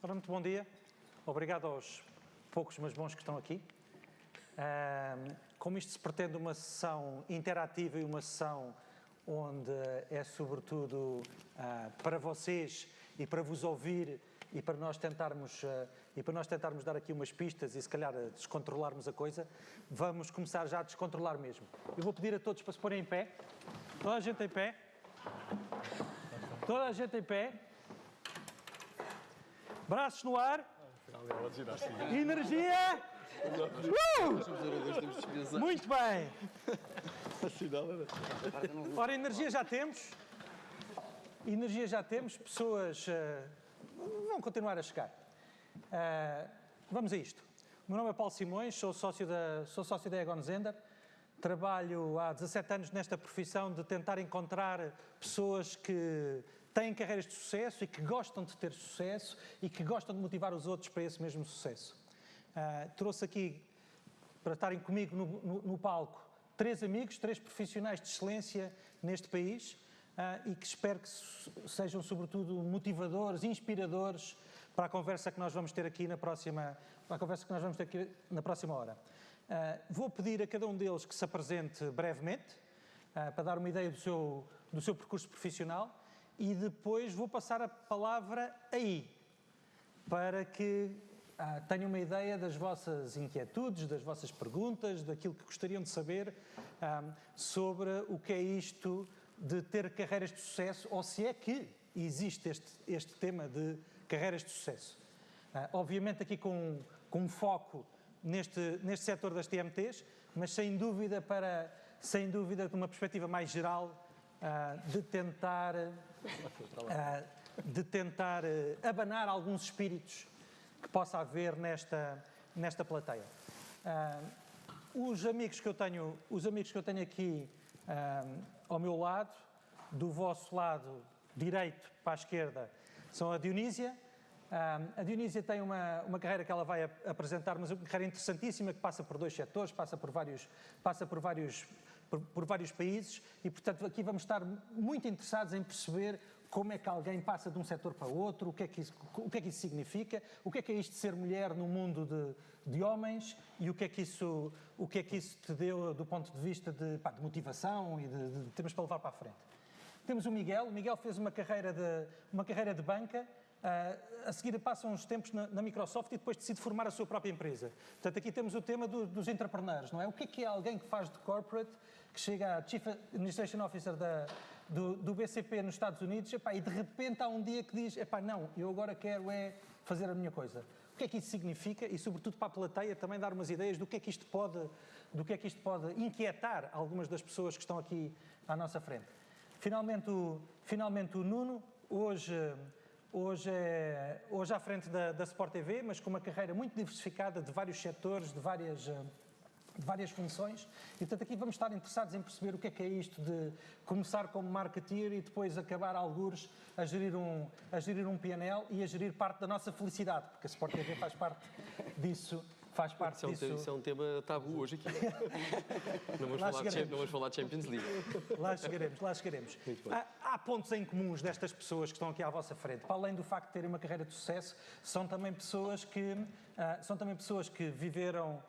Ora, muito bom dia. Obrigado aos poucos, mas bons que estão aqui. Como isto se pretende uma sessão interativa e uma sessão onde é sobretudo para vocês e para vos ouvir e para nós tentarmos dar aqui umas pistas e se calhar descontrolarmos a coisa, vamos começar já a descontrolar mesmo. Eu vou pedir a todos para se porem em pé. Toda a gente em pé. Toda a gente em pé. Braços no ar. Energia. Muito bem. Ora, energia já temos. Energia já temos. Pessoas vão continuar a chegar. Vamos a isto. O meu nome é Paulo Simões, sou sócio da Egon Zehnder. Trabalho há 17 anos nesta profissão de tentar encontrar pessoas que têm carreiras de sucesso e que gostam de ter sucesso e que gostam de motivar os outros para esse mesmo sucesso. Trouxe aqui, para estarem comigo no palco, 3 amigos, 3 profissionais de excelência neste país e que espero que sejam, sobretudo, motivadores, inspiradores para a conversa que nós vamos ter aqui na próxima hora. Vou pedir a cada um deles que se apresente brevemente, para dar uma ideia do seu percurso profissional, e depois vou passar a palavra aí, para que tenham uma ideia das vossas inquietudes, das vossas perguntas, daquilo que gostariam de saber sobre o que é isto de ter carreiras de sucesso, ou se é que existe este tema de carreiras de sucesso. Obviamente aqui com um foco neste setor das TMTs, mas sem dúvida de uma perspectiva mais geral de tentar abanar alguns espíritos que possa haver nesta plateia. Os amigos que eu tenho aqui ao meu lado, do vosso lado direito para a esquerda, são a Dionísia. A Dionísia tem uma carreira que ela vai apresentar, mas uma carreira interessantíssima que passa por 2 setores, passa por vários países e, portanto, aqui vamos estar muito interessados em perceber como é que alguém passa de um setor para outro, o que é que isso significa, o que é isto de ser mulher no mundo de homens e o que é que isso te deu do ponto de vista de motivação e de temas para levar para a frente. Temos o Miguel fez uma carreira de banca. A seguir passa uns tempos na Microsoft e depois decide formar a sua própria empresa. Portanto, aqui temos o tema dos entrepreneurs, não é? O que é alguém que faz de corporate, que chega a Chief Administration Officer do BCP nos Estados Unidos, e de repente há um dia que diz, não, eu agora quero fazer a minha coisa. O que é que isso significa? E, sobretudo, para a plateia também dar umas ideias do que é que isto pode inquietar algumas das pessoas que estão aqui à nossa frente. Finalmente o Nuno, hoje à frente da Sport TV, mas com uma carreira muito diversificada de vários setores, de várias funções. E, portanto, aqui vamos estar interessados em perceber o que é isto de começar como marketeer e depois acabar, algures, a gerir um P&L e a gerir parte da nossa felicidade, porque a Sport TV faz parte disso. Isso é um tema tabu hoje aqui. Não vamos falar de Champions League. Lá chegaremos. Há pontos em comuns destas pessoas que estão aqui à vossa frente. Para além do facto de terem uma carreira de sucesso, são também pessoas que viveram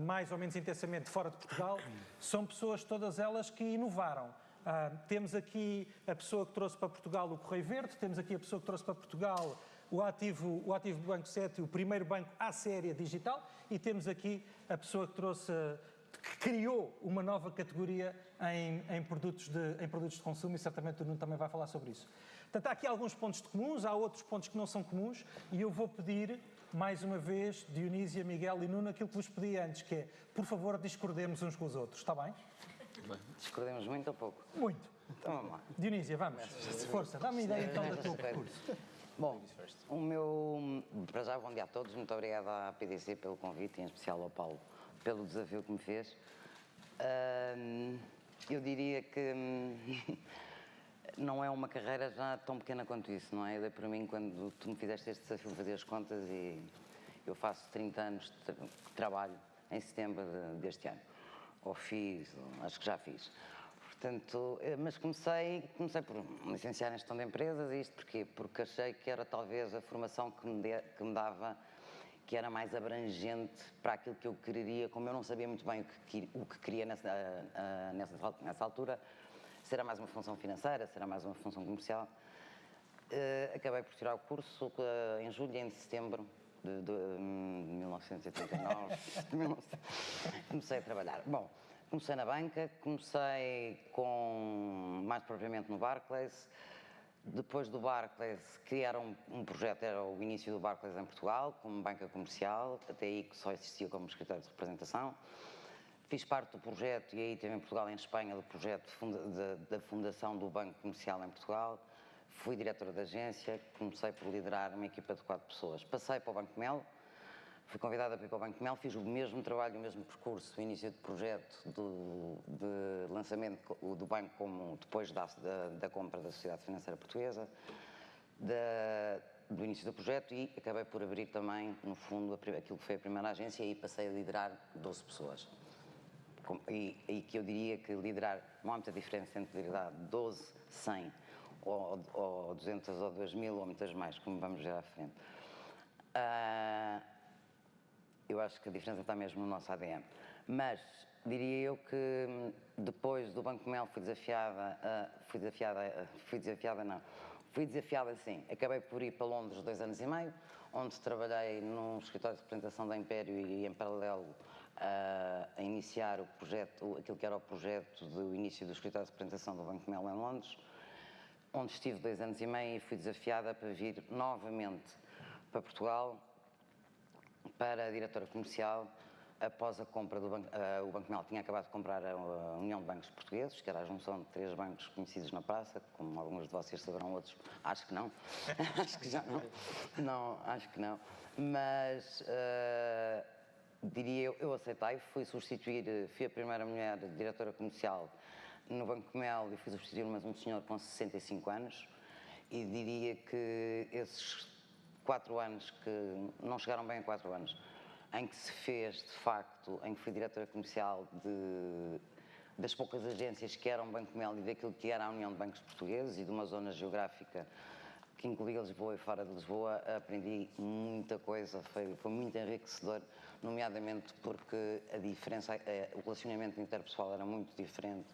mais ou menos intensamente fora de Portugal. São pessoas, todas elas, que inovaram. Temos aqui a pessoa que trouxe para Portugal o Correio Verde, temos aqui a pessoa que trouxe para Portugal o ativo Banco 7, o primeiro banco à série digital, e temos aqui a pessoa que criou uma nova categoria em produtos de consumo, e certamente o Nuno também vai falar sobre isso. Portanto, há aqui alguns pontos de comuns, há outros pontos que não são comuns, e eu vou pedir, mais uma vez, Dionísia, Miguel e Nuno, aquilo que vos pedi antes, que é, por favor, discordemos uns com os outros, está bem? Discordemos muito ou pouco? Muito. Então vamos lá. Dionísia, vamos, força, dá-me ideia então do teu percurso. Bom, para já, bom dia a todos, muito obrigado à PDC pelo convite, em especial ao Paulo pelo desafio que me fez. Eu diria que não é uma carreira já tão pequena quanto isso, não é? Eu dei para mim, quando tu me fizeste este desafio, fazer as contas, e eu faço 30 anos de trabalho em setembro deste ano. Ou fiz, ou acho que já fiz. Portanto, mas comecei por me licenciar em gestão de empresas, e isto porquê? Porque achei que era talvez a formação que me dava, que era mais abrangente para aquilo que eu queria, como eu não sabia muito bem o que queria nessa altura, se era mais uma função financeira, se era mais uma função comercial. Acabei por tirar o curso em julho e em setembro de 1989, comecei a trabalhar. Bom, comecei na banca, comecei mais propriamente no Barclays. Depois do Barclays criaram um projeto, era o início do Barclays em Portugal, como banca comercial, até aí que só existia como escritório de representação. Fiz parte do projeto, e aí teve em Portugal e em Espanha, do projeto da fundação do Banco Comercial em Portugal. Fui diretora da agência, comecei por liderar uma equipa de 4 pessoas. Passei para o Banco Mel, fui convidada para ir para o Banco Mel, fiz o mesmo trabalho, o mesmo percurso, o início de projeto de lançamento do banco, como depois da compra da Sociedade Financeira Portuguesa, do início do projeto, e acabei por abrir também, no fundo, aquilo que foi a primeira agência, e aí passei a liderar 12 pessoas. E que eu diria que liderar, não há muita diferença entre liderar 12, 100, ou 200 ou 2000, ou muitas mais, como vamos ver à frente. Eu acho que a diferença está mesmo no nosso ADN. Mas diria eu que depois do Banco Mel fui desafiada sim. Acabei por ir para Londres 2 anos e meio, onde trabalhei num escritório de representação da Império e em paralelo a iniciar o projeto, aquilo que era o projeto do início do escritório de representação do Banco Mel em Londres, onde estive 2 anos e meio e fui desafiada para vir novamente para Portugal, para a diretora comercial, após a compra do banco. O Banco Mel tinha acabado de comprar a União de Bancos Portugueses, que era a junção de 3 bancos conhecidos na praça, como alguns de vocês saberão, outros acho que não, acho que já não, não, acho que não, mas diria eu aceitei, fui a primeira mulher diretora comercial no Banco Mel e fui substituir um senhor com 65 anos, e diria que esses 4 anos, que não chegaram bem a 4 anos, em que se fez, de facto, em que fui diretora comercial das poucas agências que eram Banco Mel e daquilo que era a União de Bancos Portugueses e de uma zona geográfica que incluía Lisboa e fora de Lisboa, aprendi muita coisa, foi muito enriquecedor, nomeadamente porque a diferença, o relacionamento interpessoal era muito diferente.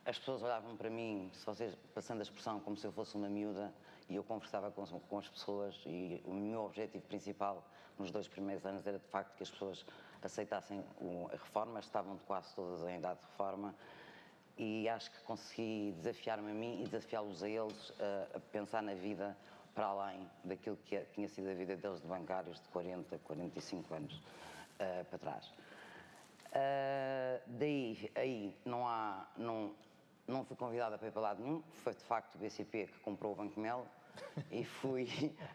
As pessoas olhavam para mim, se vocês, passando a expressão, como se eu fosse uma miúda, e eu conversava com as pessoas, e o meu objetivo principal nos 2 primeiros anos era, de facto, que as pessoas aceitassem a reforma, estavam quase todas em idade de reforma, e acho que consegui desafiar-me a mim e desafiá-los a eles a pensar na vida para além daquilo que tinha sido a vida deles de bancários de 40, 45 anos para trás. Daí, aí, não fui convidada para ir para lado nenhum, foi de facto o BCP que comprou o Banco Mel e fui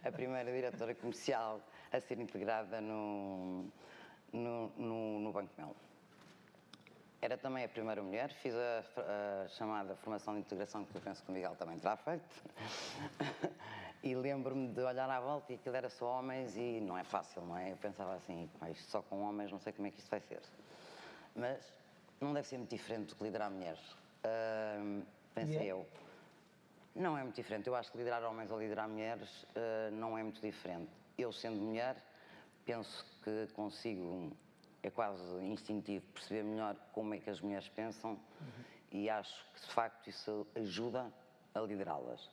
a primeira diretora comercial a ser integrada no Banco Mel. Era também a primeira mulher, fiz a chamada formação de integração, que eu penso que o Miguel também terá feito. E lembro-me de olhar à volta e aquilo era só homens e não é fácil, não é? Eu pensava assim, isto só com homens, não sei como é que isto vai ser. Mas não deve ser muito diferente do que liderar mulheres. Pensei eu. Não é muito diferente. Eu acho que liderar homens ou liderar mulheres não é muito diferente. Eu, sendo mulher, penso que consigo, é quase instintivo, perceber melhor como é que as mulheres pensam e acho que, de facto, isso ajuda a liderá-las.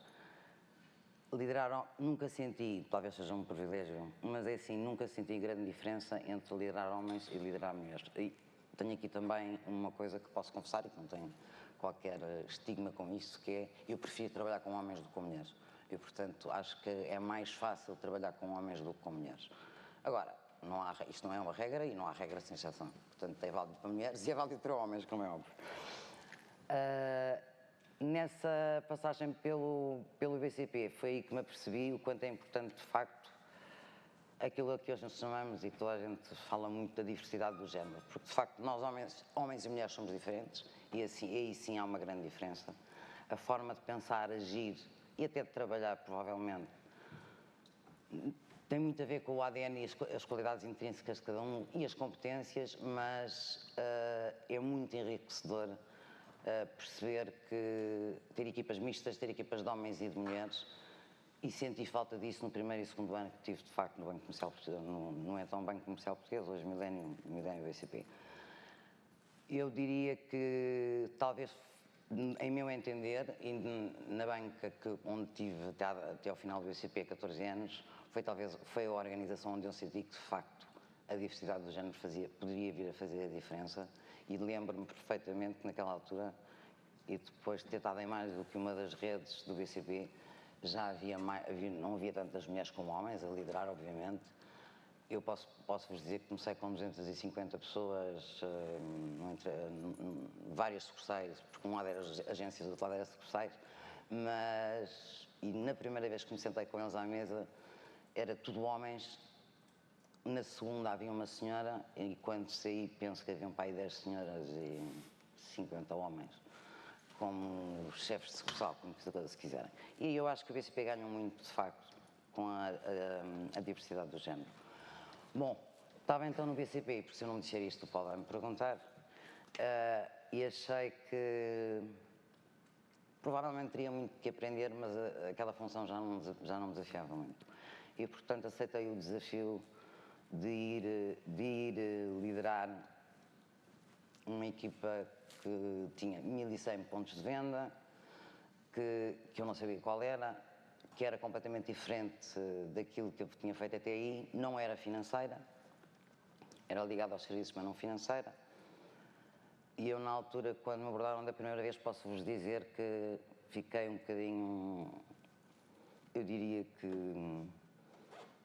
Liderar, nunca senti, talvez seja um privilégio, mas é assim, nunca senti grande diferença entre liderar homens e liderar mulheres. E tenho aqui também uma coisa que posso confessar e que não tenho qualquer estigma com isso, que é, eu prefiro trabalhar com homens do que com mulheres. E, portanto, acho que é mais fácil trabalhar com homens do que com mulheres. Agora, isto não é uma regra e não há regra sem exceção. Portanto, é válido para mulheres e é válido para homens, como é óbvio. Nessa passagem pelo BCP, foi aí que me apercebi o quanto é importante, de facto, aquilo a que hoje nos chamamos, e que toda a gente fala muito, da diversidade do género. Porque, de facto, nós homens e mulheres somos diferentes, e assim, aí sim há uma grande diferença. A forma de pensar, agir e até de trabalhar, provavelmente, tem muito a ver com o ADN e as qualidades intrínsecas de cada um e as competências, mas é muito enriquecedor perceber que ter equipas mistas, ter equipas de homens e de mulheres, e senti falta disso no primeiro e segundo ano que tive, de facto, no Banco Comercial Português, não é tão Banco Comercial Português, hoje Millennium BCP. Eu diria que, talvez, em meu entender, e na banca onde tive até ao final do BCP, 14 anos, foi a organização onde eu senti que, de facto, a diversidade do género poderia vir a fazer a diferença, e lembro-me perfeitamente que naquela altura, e depois de ter estado em mais do que uma das redes do BCP, já não havia tantas mulheres como homens a liderar, obviamente. Eu posso-vos dizer que comecei com 250 pessoas, várias sucursais, porque um lado era agências, do outro lado era sucursais, e na primeira vez que me sentei com eles à mesa, era tudo homens. Na segunda havia uma senhora, e quando saí penso que havia um pai 10 senhoras e 50 homens, como chefes de sucursal, como se quiserem. E eu acho que o BCP ganhou muito, de facto, com a diversidade do género. Bom, estava então no BCP, porque se eu não me disser isto, o Paulo vai me perguntar, e achei que provavelmente teria muito que aprender, mas aquela função já não me desafiava muito. E, portanto, aceitei o desafio de ir liderar uma equipa que tinha 1.100 pontos de venda, que eu não sabia qual era, que era completamente diferente daquilo que eu tinha feito até aí, não era financeira, era ligada aos serviços, mas não financeira. E eu, na altura, quando me abordaram da primeira vez, posso-vos dizer que fiquei um bocadinho, eu diria que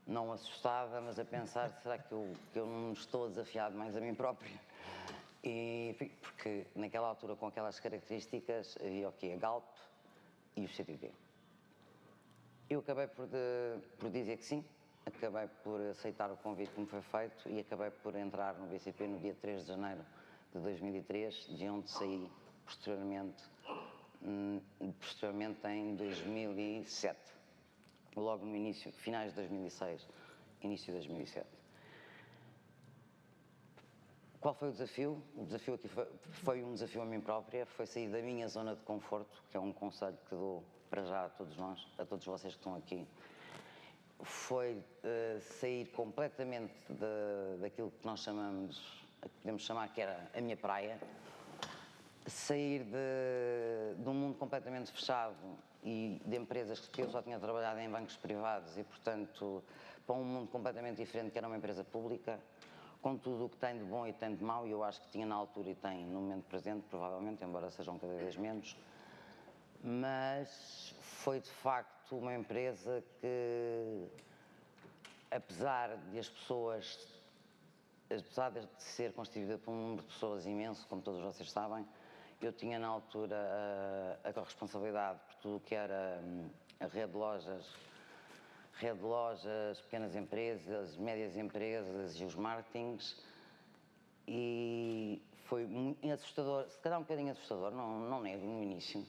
não assustada, mas a pensar, será que eu não estou desafiado mais a mim própria? Porque naquela altura, com aquelas características, havia o quê? A Galp e o CTT. Eu acabei por dizer que sim, acabei por aceitar o convite que me foi feito e acabei por entrar no BCP no dia 3 de janeiro de 2003, de onde saí posteriormente em 2007, logo no início, finais de 2006, início de 2007. Qual foi o desafio? O desafio aqui foi um desafio a mim própria, foi sair da minha zona de conforto, que é um conselho que dou para já a todos nós, a todos vocês que estão aqui. Foi sair completamente daquilo que nós podemos chamar que era a minha praia, sair de um mundo completamente fechado e de empresas que eu só tinha trabalhado em bancos privados e, portanto, para um mundo completamente diferente, que era uma empresa pública, com tudo o que tem de bom e tem de mau, e eu acho que tinha na altura e tem no momento presente, provavelmente, embora sejam cada vez menos, mas foi de facto uma empresa que, apesar de ser constituída por um número de pessoas imenso, como todos vocês sabem, eu tinha na altura a corresponsabilidade por tudo o que era a rede de lojas, pequenas empresas, médias empresas e os marketings, e foi muito assustador, se calhar um bocadinho assustador, não nego no início,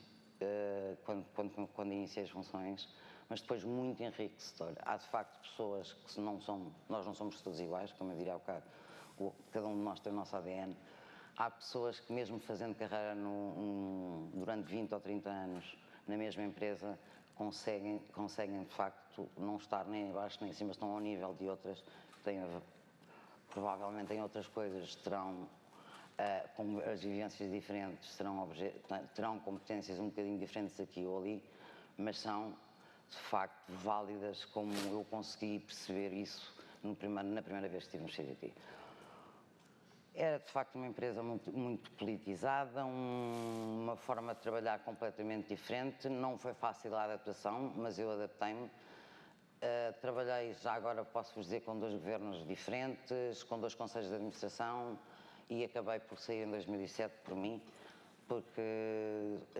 quando iniciei as funções, mas depois muito enriquecedor. Há de facto pessoas que nós não somos todos iguais, como eu diria há bocado, cada um de nós tem o nosso ADN. Há pessoas que, mesmo fazendo carreira durante 20 ou 30 anos na mesma empresa, conseguem de facto não estar nem abaixo nem em cima, estão ao nível de outras que provavelmente em outras coisas terão com as vivências diferentes, terão competências um bocadinho diferentes aqui ou ali, mas são de facto válidas, como eu consegui perceber isso na primeira vez que estive no CTT. Era de facto uma empresa muito politizada, uma forma de trabalhar completamente diferente. Não foi fácil a adaptação, mas eu adaptei-me. Trabalhei, já agora posso-vos dizer, com 2 governos diferentes, com 2 conselhos de administração, e acabei por sair em 2007 por mim, porque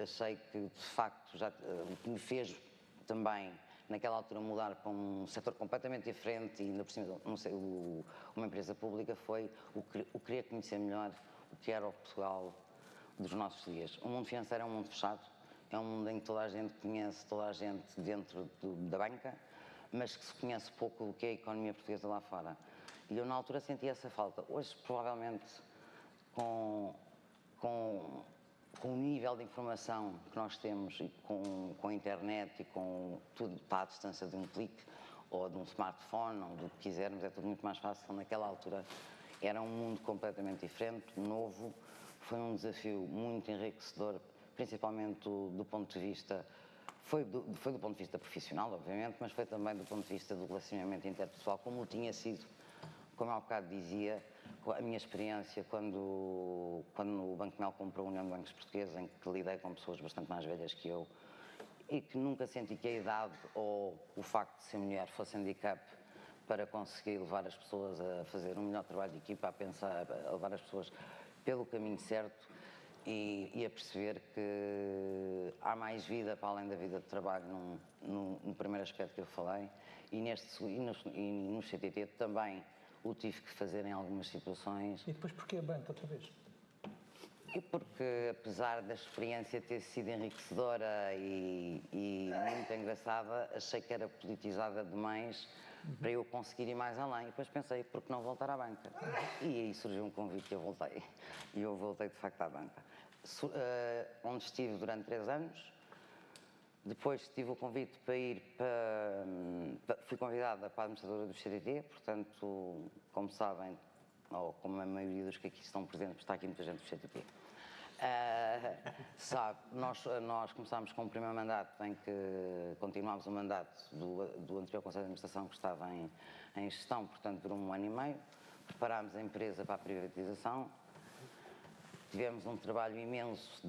achei que de facto o que me fez também naquela altura mudar para um setor completamente diferente e ainda por cima uma empresa pública foi o querer conhecer melhor o que era o Portugal dos nossos dias. O mundo financeiro é um mundo fechado, é um mundo em que toda a gente conhece toda a gente dentro da banca, mas que se conhece pouco do que é a economia portuguesa lá fora. E eu na altura senti essa falta. Hoje, provavelmente, com com o nível de informação que nós temos e com a internet e com tudo está à distância de um clique ou de um smartphone ou do que quisermos, é tudo muito mais fácil. Naquela altura era um mundo completamente diferente, novo, foi um desafio muito enriquecedor, principalmente do ponto de vista, foi do ponto de vista profissional, obviamente, mas foi também do ponto de vista do relacionamento interpessoal, como tinha sido, como há bocado dizia, a minha experiência quando o Banco Mel comprou a União de Bancos Portugueses, em que lidei com pessoas bastante mais velhas que eu e que nunca senti que a idade ou o facto de ser mulher fosse handicap para conseguir levar as pessoas a fazer um melhor trabalho de equipa, a levar as pessoas pelo caminho certo e a perceber que há mais vida para além da vida de trabalho no primeiro aspecto que eu falei e no CTT também o tive que fazer em algumas situações. E depois porquê a banca outra vez? E porque, apesar da experiência ter sido enriquecedora e muito engraçada, achei que era politizada demais para eu conseguir ir mais além. E depois pensei, por que não voltar à banca? E aí surgiu um convite e eu voltei. E eu voltei, de facto, à banca. Onde estive durante 3 anos. Depois tive o convite para ir fui convidada para a administradora do CTT, portanto, como sabem, ou como a maioria dos que aqui estão presentes, está aqui muita gente do CTT. Sabe, nós começámos com o primeiro mandato em que continuámos o mandato do anterior Conselho de Administração que estava em gestão, portanto, durou 1 ano e meio. Preparámos a empresa para a privatização. Tivemos um trabalho imenso,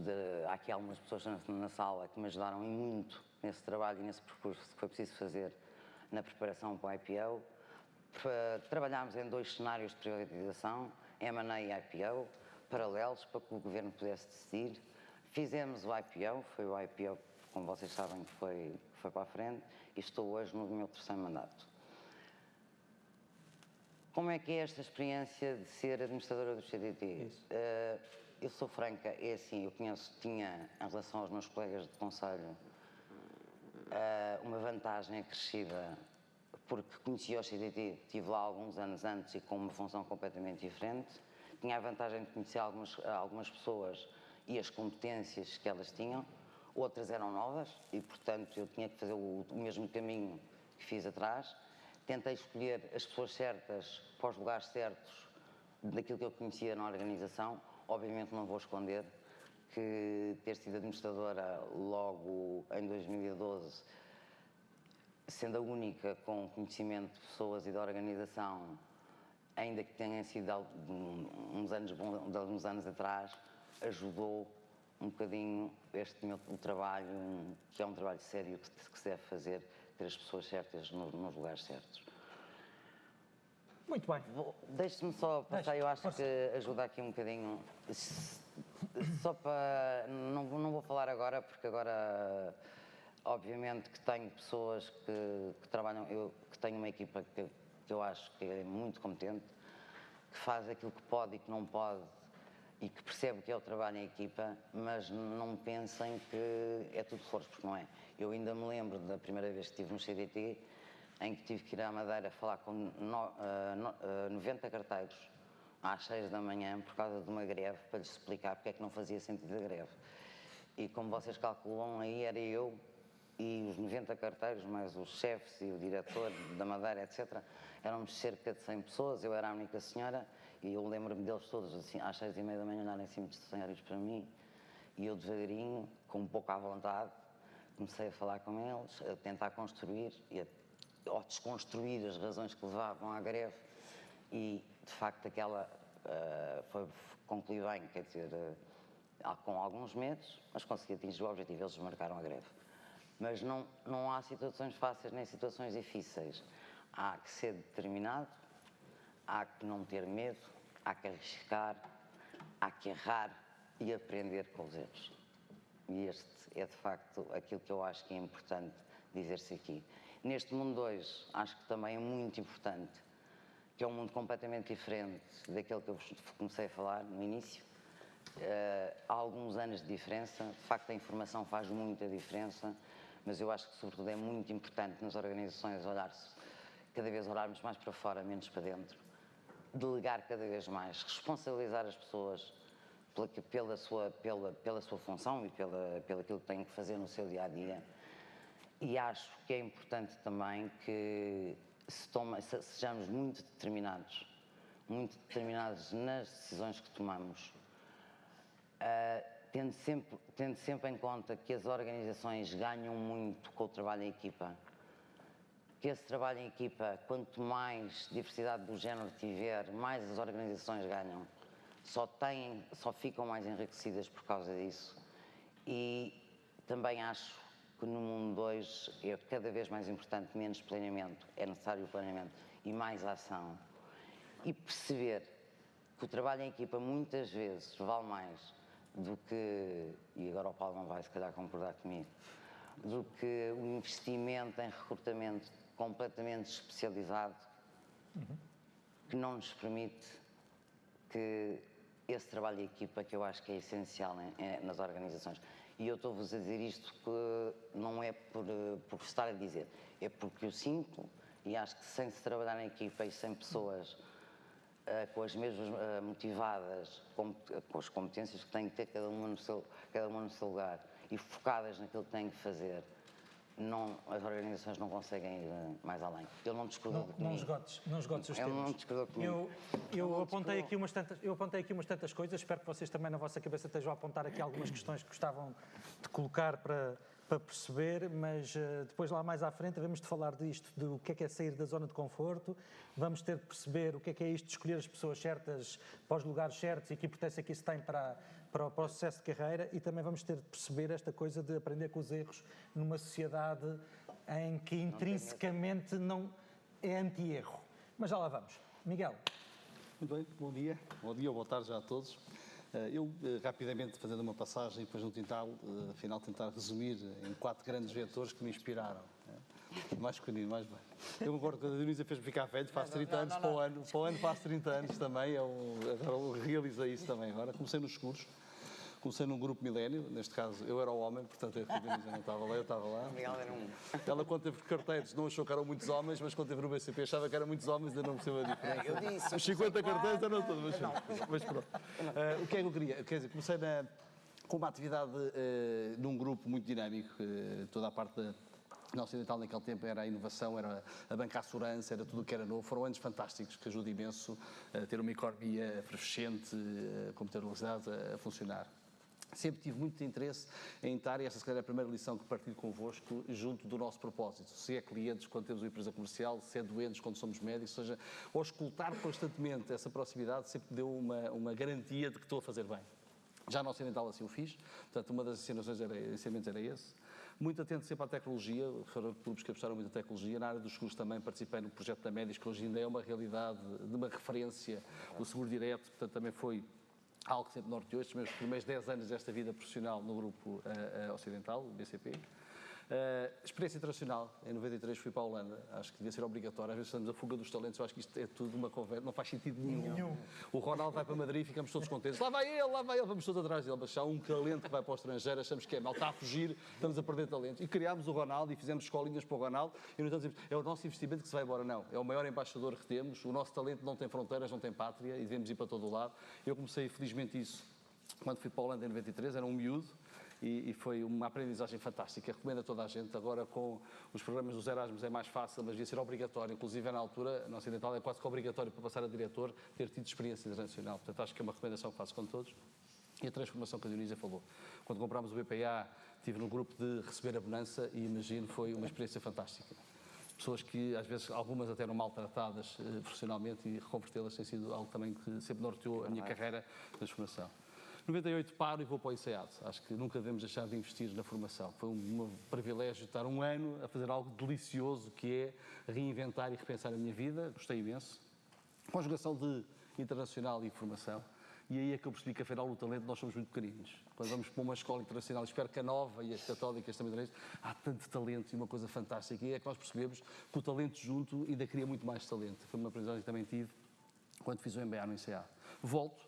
há aqui algumas pessoas na sala que me ajudaram muito nesse trabalho e nesse percurso que foi preciso fazer na preparação para o IPO. Trabalhámos em 2 cenários de privatização, M&A e IPO, paralelos, para que o Governo pudesse decidir. Fizemos o IPO, foi o IPO, como vocês sabem, que foi para a frente, e estou hoje no meu 3º mandato. Como é que é esta experiência de ser administradora do CTT? Eu sou franca, é assim, eu tinha, em relação aos meus colegas de conselho, uma vantagem acrescida, porque conhecia o CTT, estive lá alguns anos antes e com uma função completamente diferente. Tinha a vantagem de conhecer algumas pessoas e as competências que elas tinham, outras eram novas e, portanto, eu tinha que fazer o mesmo caminho que fiz atrás. Tentei escolher as pessoas certas para os lugares certos daquilo que eu conhecia na organização. Obviamente não vou esconder que ter sido administradora logo em 2012, sendo a única com conhecimento de pessoas e da organização, ainda que tenha sido uns anos atrás, ajudou um bocadinho o trabalho, que é um trabalho sério que se deve fazer, ter as pessoas certas nos lugares certos. Muito bem. Deixe-me só passar, eu acho que ajuda aqui um bocadinho, só para, não vou falar agora, porque agora, obviamente que tenho pessoas que trabalham, que tenho uma equipa que eu acho que é muito competente, que faz aquilo que pode e que não pode, e que percebe que é o trabalho em equipa, mas não pensem que é tudo flores, porque não é. Eu ainda me lembro da primeira vez que estive no CTT, em que tive que ir à Madeira falar com 90 carteiros às 6 da manhã por causa de uma greve, para lhes explicar porque é que não fazia sentido a greve. E como vocês calculam, aí era eu e os 90 carteiros, mais os chefes e o diretor da Madeira, etc., éramos cerca de 100 pessoas, eu era a única senhora, e eu lembro-me deles todos, assim, às 6h30 da manhã, andarem assim muito senhores para mim, e eu devagarinho, com um pouco à vontade, comecei a falar com eles, a tentar construir ou desconstruir as razões que levavam à greve, e de facto aquela concluí bem, quer dizer, com alguns medos, mas consegui atingir o objetivo, eles marcaram a greve. Mas não há situações fáceis nem situações difíceis. Há que ser determinado, há que não ter medo, há que arriscar, há que errar e aprender com os erros. E este é de facto aquilo que eu acho que é importante dizer-se aqui. Neste mundo hoje, acho que também é muito importante, que é um mundo completamente diferente daquele que eu comecei a falar no início. Há alguns anos de diferença, de facto a informação faz muita diferença, mas eu acho que sobretudo é muito importante nas organizações cada vez olharmos mais para fora, menos para dentro, delegar cada vez mais, responsabilizar as pessoas pela sua função e pelo aquilo que tem que fazer no seu dia-a-dia. E acho que é importante também que sejamos muito determinados nas decisões que tomamos, tendo sempre em conta que as organizações ganham muito com o trabalho em equipa, que esse trabalho em equipa, quanto mais diversidade do género tiver, mais as organizações ganham, só ficam mais enriquecidas por causa disso. E também acho que no mundo de hoje é cada vez mais importante, menos planeamento, é necessário planeamento e mais ação. E perceber que o trabalho em equipa muitas vezes vale mais do que, e agora o Paulo não vai se calhar concordar comigo, do que o investimento em recrutamento completamente especializado, que não nos permite que esse trabalho em equipa, que eu acho que é essencial nas organizações. E eu estou-vos a dizer isto que não é por estar a dizer, é porque eu sinto e acho que sem se trabalhar em equipa e sem pessoas com as mesmas motivadas, com as competências que têm que ter cada uma no seu lugar e focadas naquilo que têm que fazer, as organizações não conseguem ir mais além. Ele não discordou comigo. Não esgotes os temas. Ele não discordou comigo. Eu apontei aqui umas tantas coisas, espero que vocês também na vossa cabeça estejam a apontar aqui algumas questões que gostavam de colocar para perceber, mas depois lá mais à frente devemos de falar disto, do que é sair da zona de conforto, vamos ter de perceber o que é isto de escolher as pessoas certas para os lugares certos e que importância que isso tem para o sucesso de carreira, e também vamos ter de perceber esta coisa de aprender com os erros numa sociedade em que intrinsecamente não é anti-erro. Mas já lá vamos. Miguel. Muito bem, bom dia ou boa tarde já a todos. Eu, rapidamente, fazendo uma passagem, depois no afinal tentar resumir em 4 grandes vetores que me inspiraram. Mais pequenino, mais bem. Eu concordo que a Dionísia fez-me ficar velho, faço 30 anos para o ano faço 30 anos também, agora eu realizei isso também agora. Comecei nos seguros, comecei num grupo milénio, neste caso eu era o homem, portanto a Dionísia não estava lá, eu estava lá. Ela quando teve carteiros não achou que eram muitos homens, mas quando teve no BCP achava que eram muitos homens e eu não percebo a diferença. Eu disse. Os 50 carteiros eram todos, mas pronto. O que é que eu queria? Quer dizer, comecei com uma atividade num grupo muito dinâmico, toda a parte na Ocidental naquele tempo era a inovação, era a banca assurância, era tudo o que era novo. Foram anos fantásticos que ajudam imenso a ter uma economia efervescente, com muita velocidade a funcionar. Sempre tive muito interesse em estar, e esta se calhar é a primeira lição que partilho convosco, junto do nosso propósito. Se é clientes quando temos uma empresa comercial, se é doentes quando somos médicos, ou seja, ao escutar constantemente essa proximidade sempre deu uma garantia de que estou a fazer bem. Já no Ocidental assim o fiz, portanto uma das ensinamentos era esse. Muito atento sempre à tecnologia, foram clubes que apostaram muito na tecnologia. Na área dos seguros também participei no projeto da Médicos, que hoje ainda é uma realidade, de uma referência, o seguro direto, portanto também foi algo que sempre norteou estes meus primeiros 10 anos desta vida profissional no grupo Ocidental, o BCP. Experiência internacional, em 93 fui para a Holanda, acho que devia ser obrigatório, às vezes estamos a fuga dos talentos, eu acho que isto é tudo uma conversa, não faz sentido nenhum. O Ronaldo vai para Madrid e ficamos todos contentes, lá vai ele, vamos todos atrás dele, mas se há um talento que vai para o estrangeiro, achamos que mal está a fugir, estamos a perder talento. E criámos o Ronaldo e fizemos escolinhas para o Ronaldo, e não estamos a dizer, é o nosso investimento que se vai embora, não, é o maior embaixador que temos, o nosso talento não tem fronteiras, não tem pátria, e devemos ir para todo o lado. Eu comecei felizmente isso quando fui para a Holanda em 93, era um miúdo, e foi uma aprendizagem fantástica, recomendo a toda a gente. Agora com os programas dos Erasmus é mais fácil, mas devia ser obrigatório, inclusive na altura, na Ocidental é quase que obrigatório para passar a diretor ter tido experiência internacional, portanto acho que é uma recomendação que faço com todos. E a transformação que a Dionísia falou. Quando comprámos o BPA, estive num grupo de receber a bonança e imagino, foi uma experiência fantástica. Pessoas que às vezes, algumas até eram maltratadas profissionalmente, e reconvertê-las tem sido algo também que sempre norteou a minha carreira de transformação. 98 paro e vou para o INSEAD. Acho que nunca devemos deixar de investir na formação. Foi um privilégio estar um ano a fazer algo delicioso, que é reinventar e repensar a minha vida. Gostei imenso. Conjugação de internacional e formação. E aí é que eu percebi que, afinal, o talento, nós somos muito pequeninos. Quando vamos para uma escola internacional, espero que a Nova e as católicas também, há tanto talento e uma coisa fantástica. E é que nós percebemos que o talento junto ainda cria muito mais talento. Foi uma aprendizagem que também tive quando fiz o MBA no INSEAD. Volto.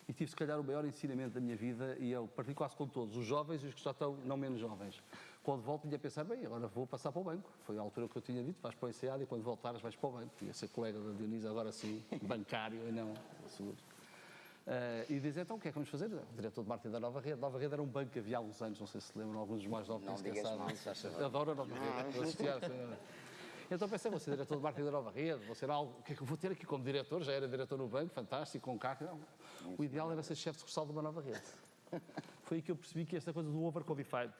E tive, se calhar, o maior ensinamento da minha vida, e eu partilho quase com todos, os jovens e os que já estão não menos jovens. Quando volto, tinha a pensar, bem, agora vou passar para o banco. Foi a altura que eu tinha dito, vais para o INSEAD e quando voltares vais para o banco. Ia ser colega da Dionísia, agora sim, bancário e não seguro. E dizer, então, o que é que vamos fazer? O diretor de marketing da Nova Rede. Nova Rede era um banco que havia há uns anos, não sei se lembram, alguns dos mais novos. Não digas mal. Adoro a Nova Rede. Vou assistir Então pensei, vou ser diretor de marketing da Nova Rede, vou ser algo, o que é que eu vou ter aqui como diretor? Já era diretor no banco, fantástico, com carro. Não. O ideal era ser chefe de sucursal de uma Nova Rede. Foi aí que eu percebi que esta coisa do overqualified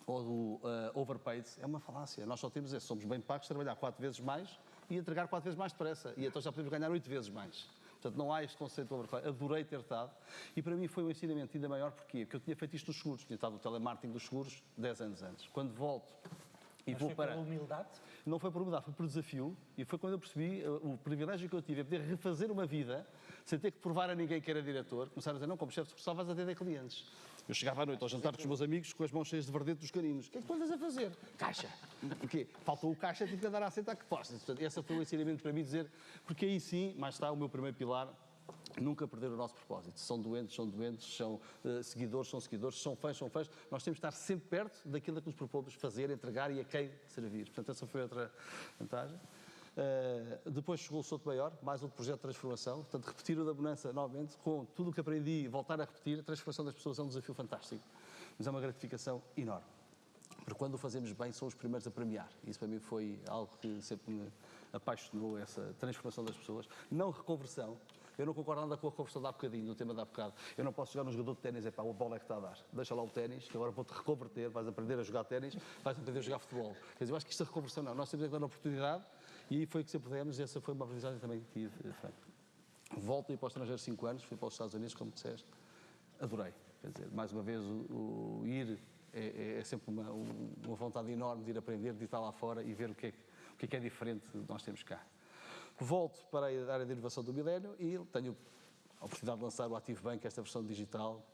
ou do overpaid é uma falácia. Nós só temos somos bem pagos, trabalhar 4 vezes mais e entregar 4 vezes mais depressa. E então já podemos ganhar 8 vezes mais. Portanto, não há este conceito de overpaid. Adorei ter estado. E para mim foi um ensinamento ainda maior. Porquê? Porque eu tinha feito isto nos seguros. Tinha estado no telemarketing dos seguros 10 anos antes. Quando volto e Mas vou foi para... pela humildade? Não foi por humildade, foi por desafio. E foi quando eu percebi o privilégio que eu tive de poder refazer uma vida sem ter que provar a ninguém que era diretor. Começar a dizer, não, como chefe de sucursal vais atender clientes. Eu chegava à noite ao jantar com os meus amigos com as mãos cheias de verdete dos caninos. O que é que tu andas a fazer? Caixa. Porquê? Faltou o caixa, tive que andar a aceitar que posta. Portanto, esse foi o ensinamento para mim dizer, porque aí sim, mais está o meu primeiro pilar, nunca perder o nosso propósito. São doentes, são seguidores, são fãs. Nós temos de estar sempre perto daquilo que nos propomos fazer, entregar e a quem servir. Portanto, essa foi outra vantagem. Depois chegou o Souto Maior, mais outro projeto de transformação. Portanto, repetir o da Bonança novamente, com tudo o que aprendi, voltar a repetir. A transformação das pessoas é um desafio fantástico, mas é uma gratificação enorme. Porque quando o fazemos bem, são os primeiros a premiar. Isso para mim foi algo que sempre me apaixonou, essa transformação das pessoas. Não reconversão. Eu não concordo nada com a conversão de há bocadinho, no tema de há bocado. Eu não posso jogar num jogador de ténis, a bola é que está a dar. Deixa lá o ténis, que agora vou-te reconverter, vais aprender a jogar ténis, vais aprender a jogar futebol. Quer dizer, eu acho que isto é reconversão, não. Nós temos que dar uma oportunidade e aí foi que sempre demos e essa foi uma aprendizagem também que tive. Volto a ir para o estrangeiro 5 anos, fui para os Estados Unidos, como disseste. Adorei. Quer dizer, mais uma vez, o ir é sempre uma vontade enorme de ir aprender, de estar lá fora e ver o que é diferente do que nós temos cá. Volto para a área de inovação do milénio e tenho a oportunidade de lançar o Active Bank, esta versão digital,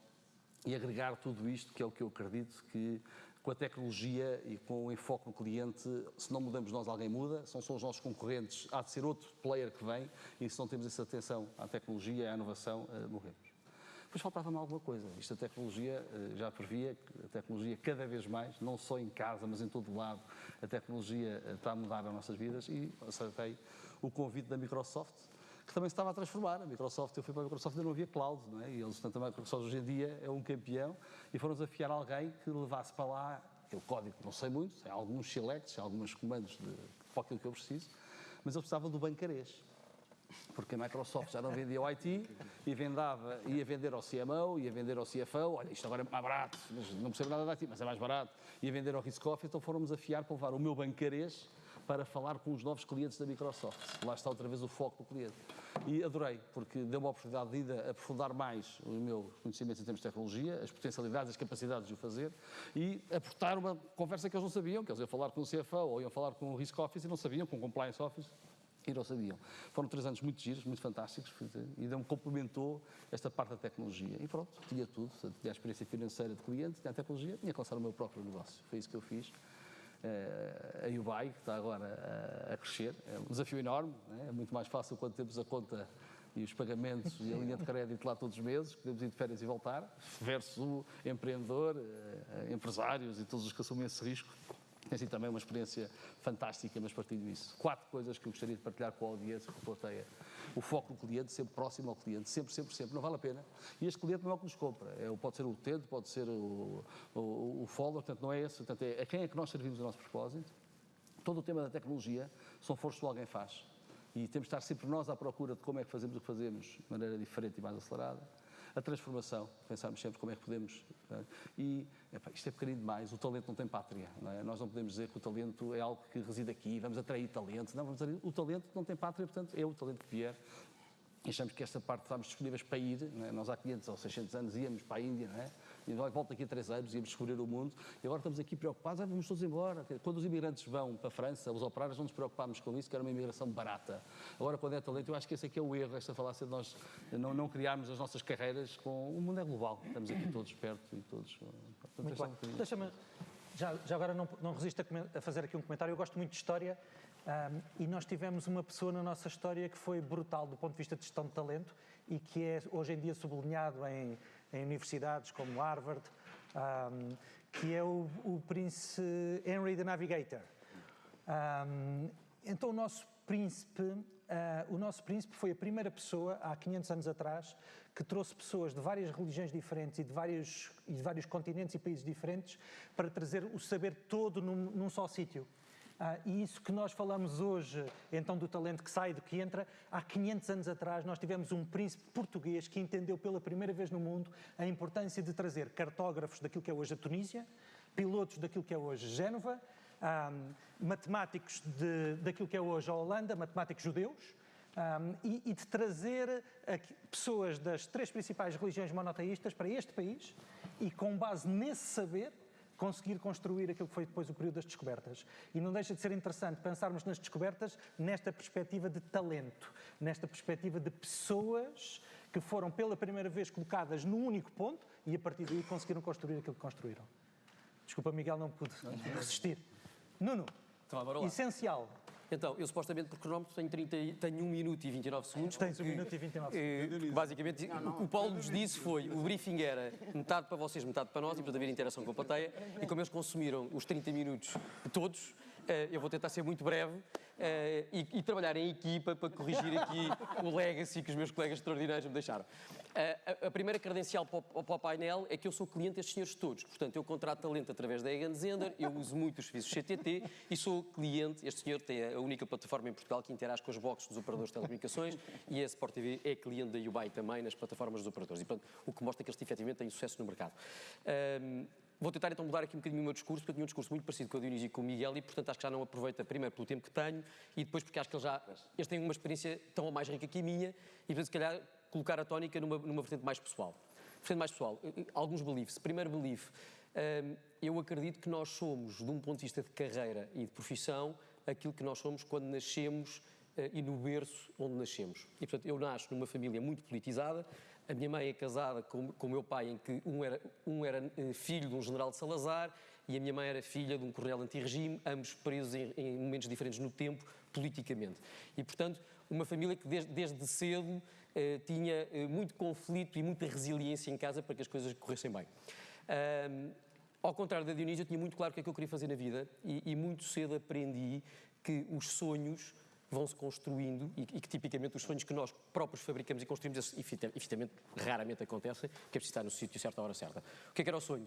e agregar tudo isto, que é o que eu acredito que com a tecnologia e com o enfoque no cliente, se não mudamos nós, alguém muda, se não são os nossos concorrentes, há de ser outro player que vem, e se não temos essa atenção à tecnologia, à inovação, morremos. Depois faltava-me alguma coisa. Isto a tecnologia, já previa, a tecnologia cada vez mais, não só em casa, mas em todo o lado, a tecnologia está a mudar as nossas vidas e aceitei o convite da Microsoft, que também se estava a transformar. A Microsoft, eu fui para a Microsoft e ainda não havia cloud, não é? E eles, portanto, a Microsoft hoje em dia é um campeão e foram desafiar alguém que levasse para lá aquele código, não sei muito, tem alguns selects, alguns comandos para aquilo que eu preciso, mas eles precisavam do bancarês. Porque a Microsoft já não vendia o IT e ia vender ao CMO, ia vender ao CFO, olha, isto agora é mais barato, mas não percebo nada de IT, mas é mais barato, ia vender ao Risk Off, então foram-me desafiar para levar o meu bancarês para falar com os novos clientes da Microsoft. Lá está outra vez o foco do cliente. E adorei, porque deu-me a oportunidade de ir aprofundar mais os meus conhecimentos em termos de tecnologia, as potencialidades, as capacidades de o fazer e aportar uma conversa que eles não sabiam, que eles iam falar com o CFO ou iam falar com o Risk Office e não sabiam, com o Compliance Office. E não sabiam. Foram 3 anos muito giros, muito fantásticos, e me complementou esta parte da tecnologia. E pronto, tinha tudo. Tinha a experiência financeira de cliente, tinha a tecnologia, tinha que lançar o meu próprio negócio. Foi isso que eu fiz. A Ubai, que está agora a crescer, é um desafio enorme, é muito mais fácil quando temos a conta e os pagamentos e a linha de crédito lá todos os meses, podemos ir de férias e voltar, versus o empreendedor, empresários e todos os que assumem esse risco. Tem sido também uma experiência fantástica, mas partilho isso. 4 coisas que eu gostaria de partilhar com a audiência, com a plateia. O foco no cliente, sempre próximo ao cliente, sempre. Não vale a pena. E este cliente não é o que nos compra. Pode ser o utente, pode ser o follower, portanto não é esse. Portanto, é a quem é que nós servimos o nosso propósito. Todo o tema da tecnologia são forças que alguém faz. E temos de estar sempre nós à procura de como é que fazemos o que fazemos de maneira diferente e mais acelerada. A transformação, pensarmos sempre como é que podemos... E isto é pequenino demais, o talento não tem pátria. Não é? Nós não podemos dizer que o talento é algo que reside aqui, vamos atrair talento. Não, o talento não tem pátria, portanto, é o talento que vier. E achamos que esta parte estamos disponíveis para ir. Não é? Nós há 500 ou 600 anos íamos para a Índia, não é? E volta daqui a 3 anos, íamos descobrir o mundo. E agora estamos aqui preocupados, vamos todos embora. Quando os imigrantes vão para a França, os operários, não nos preocupámos com isso, que era uma imigração barata. Agora, quando é talento, eu acho que esse aqui é o erro, esta falácia de nós não criarmos as nossas carreiras com... O mundo é global, estamos aqui todos perto e todos... Muito bem. Deixa-me... Já agora não resisto a fazer aqui um comentário. Eu gosto muito de história e nós tivemos uma pessoa na nossa história que foi brutal do ponto de vista de gestão de talento e que é hoje em dia sublinhado em universidades como Harvard, que é o Príncipe Henry the Navigator. Então o nosso príncipe o nosso príncipe foi a primeira pessoa, há 500 anos atrás, que trouxe pessoas de várias religiões diferentes e de vários continentes e países diferentes para trazer o saber todo num só sítio. E isso que nós falamos hoje, então, do talento que sai, do que entra, há 500 anos atrás nós tivemos um príncipe português que entendeu pela primeira vez no mundo a importância de trazer cartógrafos daquilo que é hoje a Tunísia, pilotos daquilo que é hoje Génova, matemáticos daquilo que é hoje a Holanda, matemáticos judeus, e de trazer pessoas das 3 principais religiões monoteístas para este país e, com base nesse saber, conseguir construir aquilo que foi depois o período das descobertas. E não deixa de ser interessante pensarmos nas descobertas nesta perspectiva de talento, nesta perspectiva de pessoas que foram pela primeira vez colocadas num único ponto e a partir daí conseguiram construir aquilo que construíram. Desculpa, Miguel, não pude resistir. Nuno, Então, essencial. Então, eu supostamente por cronómetro tenho 1 minuto e 29 segundos. Tens 1 minuto e 29 segundos. Basicamente, o que o Paulo nos disse foi, o briefing era metade para vocês, metade para nós, e portanto haver interação com a plateia, e como eles consumiram os 30 minutos todos, eu vou tentar ser muito breve e trabalhar em equipa para corrigir aqui o legacy que os meus colegas extraordinários me deixaram. A primeira credencial para o painel é que eu sou cliente destes senhores todos. Portanto, eu contrato talento através da Egan Zender, eu uso muito os serviços CTT e sou cliente. Este senhor tem a única plataforma em Portugal que interage com as boxes dos operadores de telecomunicações e a Sport TV é cliente da Ubai também nas plataformas dos operadores. E, portanto, o que mostra que eles efetivamente têm sucesso no mercado. Vou tentar então mudar aqui um bocadinho o meu discurso, porque eu tinha um discurso muito parecido com o Dionísio e com o Miguel e, portanto, acho que já não aproveita, primeiro, pelo tempo que tenho e depois porque acho que eles têm uma experiência tão ou mais rica que a minha e, portanto, se calhar, colocar a tónica numa vertente mais pessoal. Alguns beliefs. Primeiro belief, eu acredito que nós somos, de um ponto de vista de carreira e de profissão, aquilo que nós somos quando nascemos e no berço onde nascemos. E, portanto, eu nasço numa família muito politizada. A minha mãe é casada com o meu pai, em que um era filho de um general de Salazar e a minha mãe era filha de um coronel anti-regime, ambos presos em momentos diferentes no tempo, politicamente. E, portanto, uma família que desde cedo tinha muito conflito e muita resiliência em casa para que as coisas corressem bem. Ao contrário da Dionísio, eu tinha muito claro o que é que eu queria fazer na vida e muito cedo aprendi que os sonhos vão-se construindo e que tipicamente os sonhos que nós próprios fabricamos e construímos, efetivamente, raramente acontecem, porque é preciso estar no sítio certo à hora certa. O que é que era o sonho?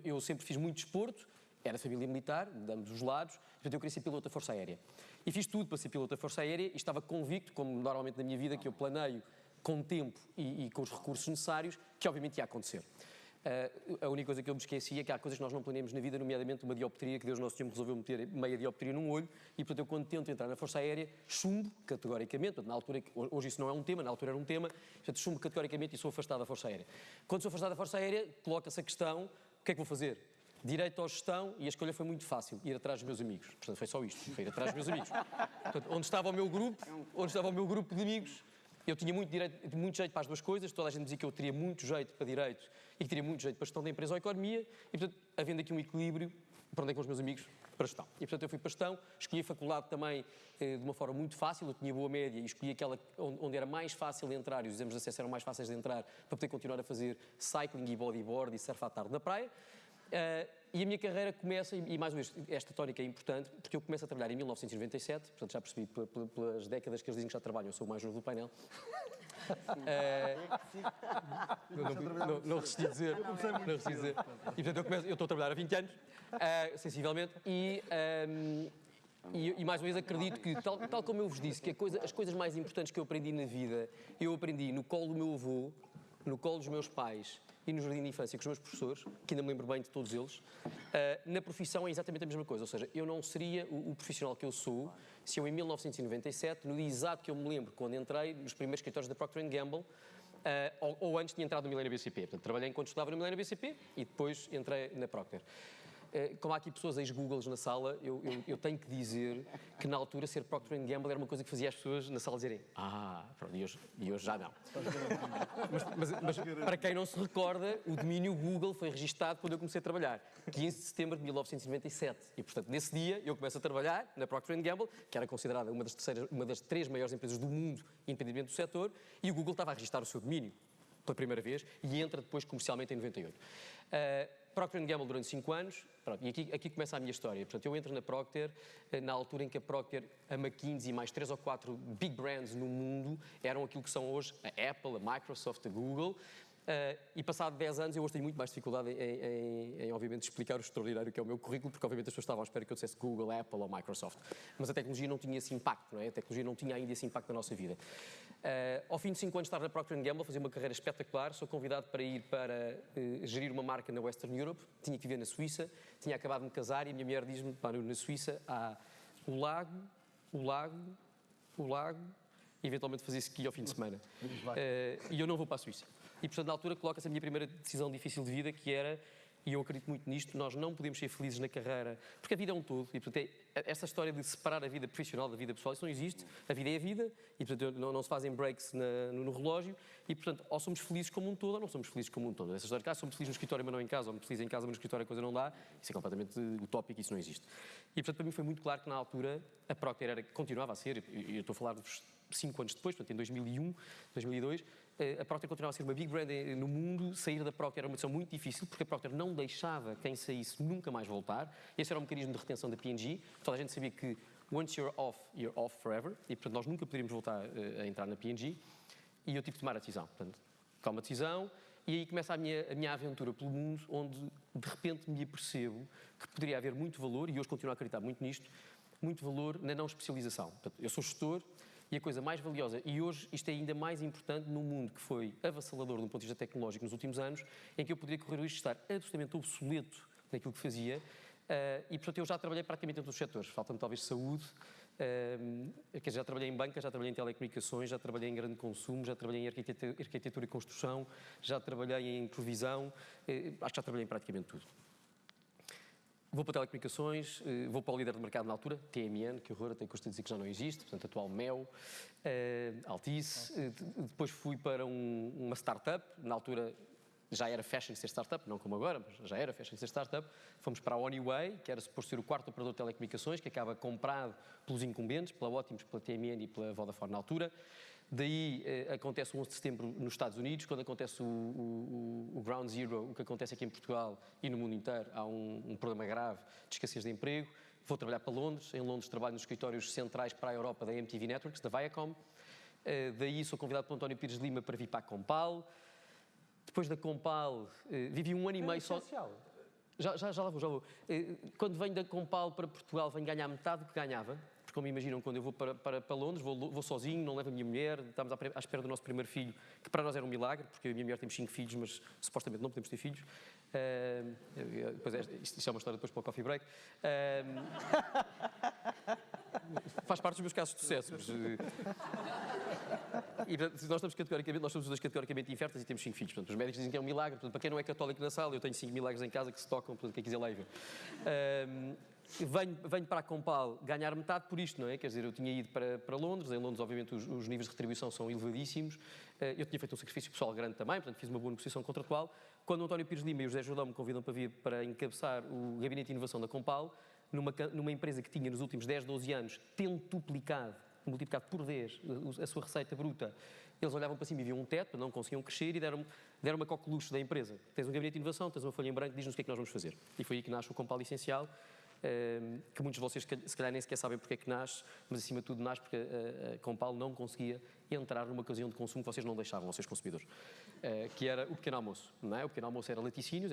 Eu sempre fiz muito desporto, era família militar, de ambos os lados, portanto eu queria ser piloto da Força Aérea. E fiz tudo para ser piloto da Força Aérea e estava convicto, como normalmente na minha vida, que eu planeio com tempo e com os recursos necessários, que obviamente ia acontecer. A única coisa que eu me esqueci é que há coisas que nós não planeamos na vida, nomeadamente uma dioptria, que Deus Nosso Senhor me resolveu meter meia dioptria num olho, e portanto eu quando tento entrar na Força Aérea, chumbo categoricamente, portanto, na altura, hoje isso não é um tema, na altura era um tema, portanto chumbo categoricamente e sou afastado da Força Aérea. Quando sou afastado da Força Aérea, coloca-se a questão, o que é que vou fazer? Direito à gestão, e a escolha foi muito fácil, ir atrás dos meus amigos. Portanto, foi só isto, foi ir atrás dos meus amigos. Portanto, onde estava o meu grupo de amigos, eu tinha muito jeito para as duas coisas, toda a gente dizia que eu teria muito jeito para direito e que teria muito jeito para gestão da empresa ou economia, e portanto, havendo aqui um equilíbrio, aprendi com os meus amigos para gestão. E portanto eu fui para gestão, escolhi a faculdade também de uma forma muito fácil, eu tinha boa média e escolhi aquela onde era mais fácil de entrar e os exames de acesso eram mais fáceis de entrar para poder continuar a fazer cycling e bodyboard e surf à tarde na praia. E a minha carreira começa, e mais uma vez, esta tónica é importante, porque eu começo a trabalhar em 1997, portanto já percebi pelas décadas que eles dizem que já trabalham, eu sou o mais novo do painel. Não resisti a dizer. E portanto eu estou a trabalhar há 20 anos, sensivelmente, e mais uma vez acredito que, tal como eu vos disse, que as coisas mais importantes que eu aprendi na vida, eu aprendi no colo do meu avô, no colo dos meus pais e no jardim de infância com os meus professores, que ainda me lembro bem de todos eles. Na profissão é exatamente a mesma coisa, ou seja, eu não seria o profissional que eu sou se eu em 1997, no dia exato que eu me lembro, quando entrei nos primeiros escritórios da Procter & Gamble, ou antes tinha entrado no Millennium BCP. Portanto, trabalhei enquanto estudava no Millennium BCP e depois entrei na Procter. Como há aqui pessoas ex-Googles na sala, eu tenho que dizer que na altura ser Procter & Gamble era uma coisa que fazia as pessoas na sala dizerem pronto, e hoje já não. Mas para quem não se recorda, o domínio Google foi registado quando eu comecei a trabalhar, 15 de setembro de 1997. E, portanto, nesse dia eu começo a trabalhar na Procter & Gamble, que era considerada uma das 3 maiores empresas do mundo, independentemente do setor, e o Google estava a registrar o seu domínio pela primeira vez e entra depois comercialmente em 98. Procter & Gamble durante 5 anos, pronto, e aqui começa a minha história. Portanto, eu entro na Procter na altura em que a Procter, a McKinsey e mais 3 ou 4 big brands no mundo eram aquilo que são hoje a Apple, a Microsoft, a Google. E passado 10 anos eu hoje tenho muito mais dificuldade em obviamente, explicar o extraordinário que é o meu currículo, porque obviamente as pessoas estavam à espera que eu dissesse Google, Apple ou Microsoft. Mas a tecnologia não tinha esse impacto, não é? A tecnologia não tinha ainda esse impacto na nossa vida. Ao fim de 5 anos de estar na Procter & Gamble, fazer uma carreira espetacular, sou convidado para ir para gerir uma marca na Western Europe, tinha que viver na Suíça, tinha acabado de me casar e a minha mulher diz-me, na Suíça há o lago, e eventualmente fazer ski ao fim de semana. E eu não vou para a Suíça. E, portanto, na altura coloca-se a minha primeira decisão difícil de vida, que era, e eu acredito muito nisto, nós não podemos ser felizes na carreira, porque a vida é um todo, e, portanto, essa história de separar a vida profissional da vida pessoal, isso não existe, a vida é a vida, e, portanto, não se fazem breaks no relógio, e, portanto, ou somos felizes como um todo, ou não somos felizes como um todo. Essa história de somos felizes no escritório, mas não em casa, ou felizes em casa, mas no escritório a coisa não dá, isso é completamente utópico, isso não existe. E, portanto, para mim foi muito claro que, na altura, a Procter continuava a ser, e eu estou a falar-vos 5 anos depois, portanto, em 2001, 2002, a Procter continuava a ser uma big brand no mundo. Sair da Procter era uma decisão muito difícil, porque a Procter não deixava quem saísse nunca mais voltar. Esse era o mecanismo de retenção da P&G. Toda a gente sabia que once you're off forever. E, portanto, nós nunca poderíamos voltar a entrar na P&G. E eu tive de tomar a decisão. Portanto, calma a decisão. E aí começa a minha aventura pelo mundo, onde, de repente, me apercebo que poderia haver muito valor, e hoje continuo a acreditar muito nisto, muito valor na não especialização. Portanto, eu sou gestor, e a coisa mais valiosa, e hoje isto é ainda mais importante num mundo que foi avassalador do ponto de vista tecnológico nos últimos anos, em que eu poderia correr o risco de estar absolutamente obsoleto naquilo que fazia, e portanto eu já trabalhei praticamente em todos os setores, falta-me talvez saúde, quer dizer, já trabalhei em banca, já trabalhei em telecomunicações, já trabalhei em grande consumo, já trabalhei em arquitetura e construção, já trabalhei em provisão, acho que já trabalhei em praticamente tudo. Vou para telecomunicações, vou para o líder de mercado na altura, TMN, que horror, até custa dizer que já não existe, portanto, atual Mel, Altice. Depois fui para uma startup, na altura já era fashion ser startup, não como agora, mas já era fashion ser startup. Fomos para a Honeyway, que era suposto ser o 4º operador de telecomunicações, que acaba comprado pelos incumbentes, pela Ótimos, pela TMN e pela Vodafone na altura. Daí acontece o 11 de setembro nos Estados Unidos, quando acontece o Ground Zero, o que acontece aqui em Portugal e no mundo inteiro, há um problema grave de escassez de emprego. Vou trabalhar para Londres, em Londres trabalho nos escritórios centrais para a Europa da MTV Networks, da Viacom. Daí sou convidado pelo António Pires de Lima para vir para a Compal. Depois da Compal, vivi um ano e meio só... Já lá vou. Quando venho da Compal para Portugal, venho ganhar metade do que ganhava. Como imaginam, quando eu vou para Londres, vou sozinho, não levo a minha mulher, estamos à espera do nosso primeiro filho, que para nós era um milagre, porque eu e a minha mulher temos 5 filhos, mas supostamente não podemos ter filhos. Isto é uma história depois para o coffee break. Faz parte dos meus casos de sucesso. Mas, e nós somos os dois categoricamente inférteis e temos 5 filhos. Portanto, os médicos dizem que é um milagre. Portanto, para quem não é católico na sala, eu tenho 5 milagres em casa que se tocam, portanto, quem quiser lá ir ver. Venho para a Compal ganhar metade por isto, não é? Quer dizer, eu tinha ido para Londres, em Londres obviamente os níveis de retribuição são elevadíssimos, eu tinha feito um sacrifício pessoal grande também, portanto fiz uma boa negociação contratual. Quando o António Pires Lima e o José Jordão me convidam para vir para encabeçar o Gabinete de Inovação da Compal, numa empresa que tinha nos últimos 10, 12 anos multiplicado por 10 a sua receita bruta, eles olhavam para cima e viam um teto, não conseguiam crescer e deram uma coqueluche da empresa. Tens um Gabinete de Inovação, tens uma folha em branco, diz-nos o que é que nós vamos fazer. E foi aí que nasce o Compal Essencial, que muitos de vocês se calhar nem sequer sabem porque é que nasce, mas acima de tudo nasce porque a Compal não conseguia entrar numa ocasião de consumo que vocês não deixavam aos seus consumidores, que era o pequeno almoço, não é? O pequeno almoço eram laticínios,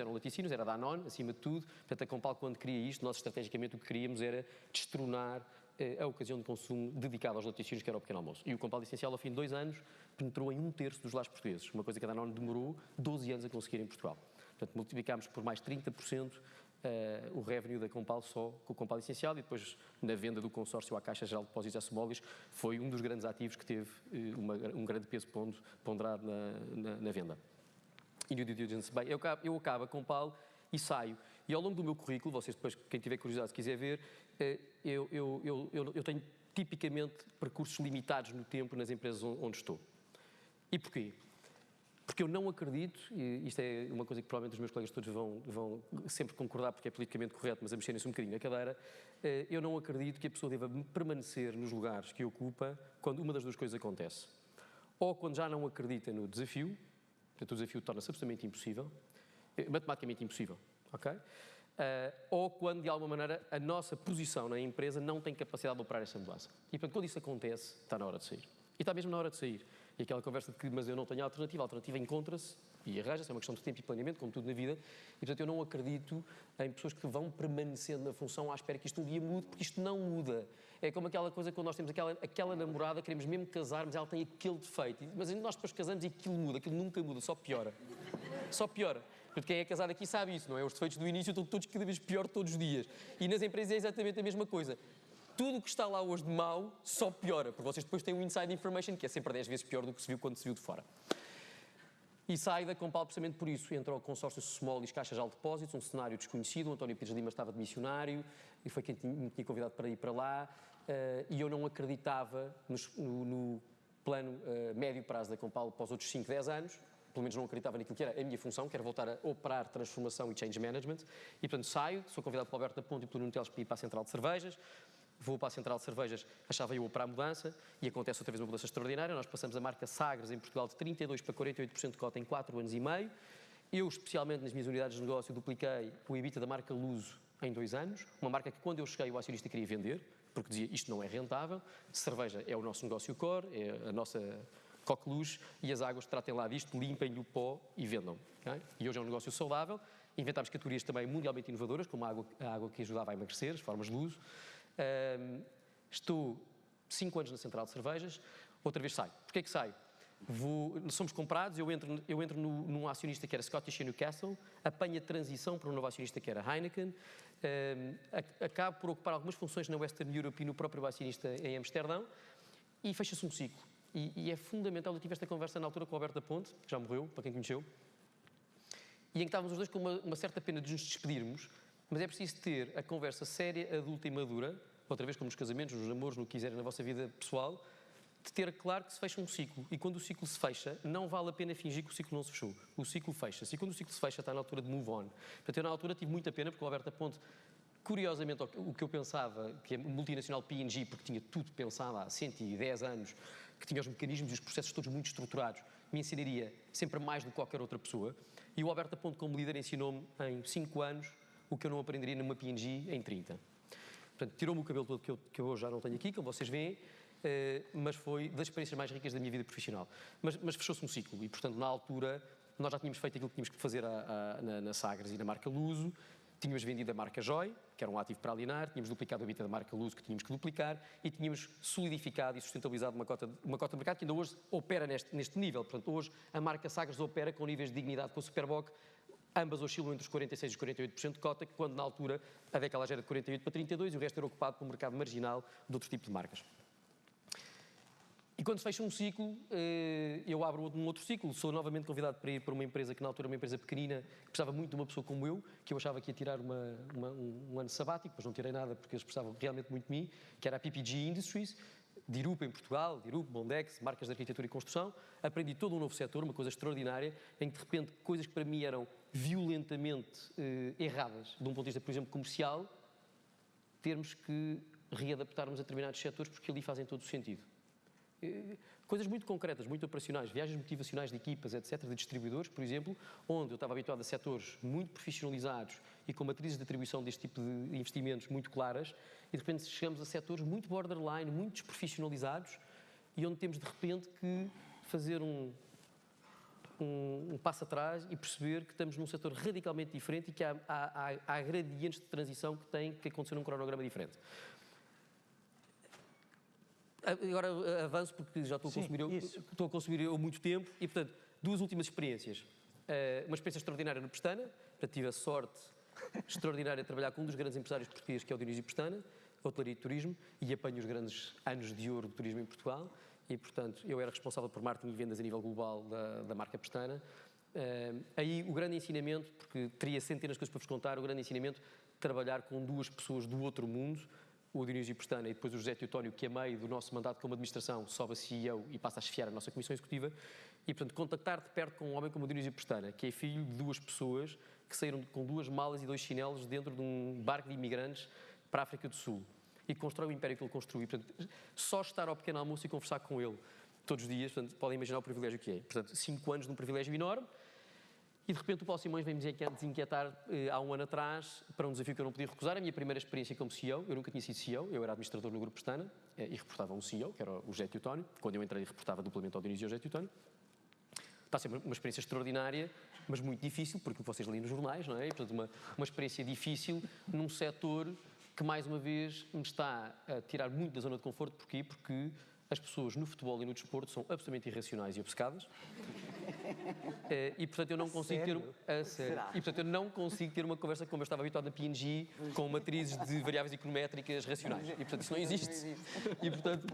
era Danone, acima de tudo. Portanto, a Compal, quando queria isto, nós estrategicamente o que queríamos era destronar a ocasião de consumo dedicada aos laticínios, que era o pequeno almoço. E o Compal Essencial, ao fim de 2 anos, penetrou em 1/3 dos lares portugueses, uma coisa que a Danone demorou 12 anos a conseguir em Portugal. Portanto, multiplicámos por mais 30% o revenue da Compal só com o Compal Essencial, e depois na venda do consórcio à Caixa Geral de Depósitos e Assomóveis foi um dos grandes ativos que teve um grande peso ponderado na venda. E no due diligence, bem, eu acabo a Compal e saio. E ao longo do meu currículo, vocês depois, quem tiver curiosidade, se quiser ver, eu tenho tipicamente percursos limitados no tempo nas empresas onde estou. E porquê? Porque eu não acredito, e isto é uma coisa que provavelmente os meus colegas todos vão sempre concordar porque é politicamente correto, mas a mexerem-se um bocadinho na cadeira, eu não acredito que a pessoa deva permanecer nos lugares que ocupa quando uma das duas coisas acontece. Ou quando já não acredita no desafio, portanto o desafio torna-se absolutamente impossível, matematicamente impossível. ok? Ou quando, de alguma maneira, a nossa posição na empresa não tem capacidade de operar essa mudança. E, portanto, quando isso acontece, está na hora de sair. E está mesmo na hora de sair. E aquela conversa de que, mas eu não tenho alternativa, a alternativa encontra-se e arranja-se, é uma questão de tempo e planeamento, como tudo na vida. E, portanto, eu não acredito em pessoas que vão permanecendo na função à espera que isto um dia mude, porque isto não muda. É como aquela coisa quando nós temos aquela namorada, queremos mesmo casar, mas ela tem aquele defeito. Mas nós depois casamos e aquilo muda, aquilo nunca muda, só piora. Só piora. Porque quem é casado aqui sabe isso, não é? Os defeitos do início estão todos cada vez pior todos os dias. E nas empresas é exatamente a mesma coisa. Tudo o que está lá hoje de mau só piora, porque vocês depois têm um inside information que é sempre 10 vezes pior do que se viu quando se viu de fora. E sai da Compal precisamente por isso. Entra o consórcio Small e as caixas de alto depósitos, um cenário desconhecido. O António Pires de Lima estava de missionário e foi quem me tinha convidado para ir para lá. E eu não acreditava no plano médio prazo da Compal para os outros 5, 10 anos. Pelo menos não acreditava naquilo que era a minha função, que era voltar a operar transformação e change management. E, portanto, saio, sou convidado pelo Alberto da Ponte e pelo Nuno Teles para ir para a Central de Cervejas. Vou para a Central de Cervejas, achava eu operar a mudança, e acontece outra vez uma mudança extraordinária. Nós passamos a marca Sagres em Portugal de 32% para 48% de cota em 4 anos e meio. Eu, especialmente nas minhas unidades de negócio, dupliquei o EBITDA da marca Luso em 2 anos. Uma marca que, quando eu cheguei, o acionista queria vender, porque dizia isto não é rentável. Cerveja é o nosso negócio core, é a nossa coqueluche, e as águas tratem lá disto, limpem-lhe o pó e vendam. Okay? E hoje é um negócio saudável. Inventámos categorias também mundialmente inovadoras, como a água que ajudava a emagrecer, as formas de uso. Estou 5 anos na Central de Cervejas, outra vez saio. Porquê que saio? Somos comprados, eu entro num acionista que era Scottish e Newcastle, apanho a transição para um novo acionista que era Heineken, acabo por ocupar algumas funções na Western Europe e no próprio acionista em Amsterdão, e fecha-se um ciclo. E é fundamental, eu tive esta conversa na altura com o Alberto da Ponte, que já morreu, para quem conheceu, e em que estávamos os dois com uma certa pena de nos despedirmos, mas é preciso ter a conversa séria, adulta e madura, outra vez como nos casamentos, nos namoros, no que quiserem na vossa vida pessoal, de ter claro que se fecha um ciclo. E quando o ciclo se fecha, não vale a pena fingir que o ciclo não se fechou. O ciclo fecha-se. E quando o ciclo se fecha, está na altura de move on. Portanto, eu na altura tive muita pena, porque o Alberto da Ponte, curiosamente, o que eu pensava, que é multinacional P&G, porque tinha tudo pensado há 110 anos, que tinha os mecanismos e os processos todos muito estruturados, me ensinaria sempre mais do que qualquer outra pessoa. E o Alberto da Ponte, como líder, ensinou-me em 5 anos o que eu não aprenderia numa P&G em 30. Portanto, tirou-me o cabelo todo que eu hoje já não tenho aqui, como vocês veem, mas foi das experiências mais ricas da minha vida profissional. Mas fechou-se um ciclo e, portanto, na altura, nós já tínhamos feito aquilo que tínhamos que fazer na Sagres e na marca Luso, tínhamos vendido a marca Joy, que era um ativo para alinar, tínhamos duplicado a EBITDA da marca Luso, que tínhamos que duplicar, e tínhamos solidificado e sustentabilizado uma cota de mercado que ainda hoje opera neste nível. Portanto, hoje a marca Sagres opera com níveis de dignidade com a Superboc, ambas oscilam entre os 46% e os 48% de cota, quando na altura a decalagem era de 48% para 32% e o resto era ocupado pelo mercado marginal de outro tipo de marcas. E quando se fecha um ciclo, eu abro um outro ciclo, sou novamente convidado para ir para uma empresa que na altura era uma empresa pequenina, que precisava muito de uma pessoa como eu, que eu achava que ia tirar um ano sabático, mas não tirei nada porque eles precisavam realmente muito de mim, que era a PPG Industries, Dirup em Portugal, Dirup, Bondex, marcas de arquitetura e construção. Aprendi todo um novo setor, uma coisa extraordinária, em que de repente coisas que para mim eram violentamente erradas, de um ponto de vista, por exemplo, comercial, termos que readaptarmos a determinados setores porque ali fazem todo o sentido. Coisas muito concretas, muito operacionais, viagens motivacionais de equipas, etc., de distribuidores, por exemplo, onde eu estava habituado a setores muito profissionalizados e com matrizes de atribuição deste tipo de investimentos muito claras, e de repente chegamos a setores muito borderline, muito desprofissionalizados, e onde temos de repente que fazer um passo atrás e perceber que estamos num setor radicalmente diferente e que há gradientes de transição que têm que acontecer num cronograma diferente. Agora avanço porque já estou a consumir eu muito tempo e, portanto, 2 últimas experiências. Uma experiência extraordinária no Pestana, portanto, tive a sorte extraordinária de trabalhar com um dos grandes empresários portugueses, que é o Dionísio Pestana, hotelaria e turismo, e apanho os grandes anos de ouro do turismo em Portugal. E, portanto, eu era responsável por marketing e vendas a nível global da marca Pestana. Aí o grande ensinamento, porque teria centenas de coisas para vos contar, o grande ensinamento de trabalhar com 2 pessoas do outro mundo, o Dionísio Pestana e depois o José Teotónio, que a meio do nosso mandato como administração sobe a CEO e passa a chefiar a nossa comissão executiva, e portanto contactar de perto com um homem como o Dionísio Pestana, que é filho de 2 pessoas que saíram com 2 malas e 2 chinelos dentro de um barco de imigrantes para a África do Sul e constrói o império que ele construiu. Portanto, só estar ao pequeno almoço e conversar com ele todos os dias, portanto, podem imaginar o privilégio que é. Portanto, 5 anos de um privilégio enorme. E de repente o Paulo Simões vem-me desinquietar há um ano atrás para um desafio que eu não podia recusar. A minha primeira experiência como CEO, eu nunca tinha sido CEO, eu era administrador no Grupo Pestana e reportava um CEO, que era o José Teotónio. Quando eu entrei, reportava duplamente ao Dionísio e ao José Teotónio. Está a ser uma experiência extraordinária, mas muito difícil, porque vocês leem nos jornais, não é? E, portanto, uma experiência difícil num setor que, mais uma vez, me está a tirar muito da zona de conforto. Porquê? Porque as pessoas no futebol e no desporto são absolutamente irracionais e obcecadas. E, portanto, eu não consigo e, portanto, eu não consigo ter uma conversa como eu estava habituado na P&G, com matrizes de variáveis econométricas racionais. E, portanto, isso não existe. E, portanto,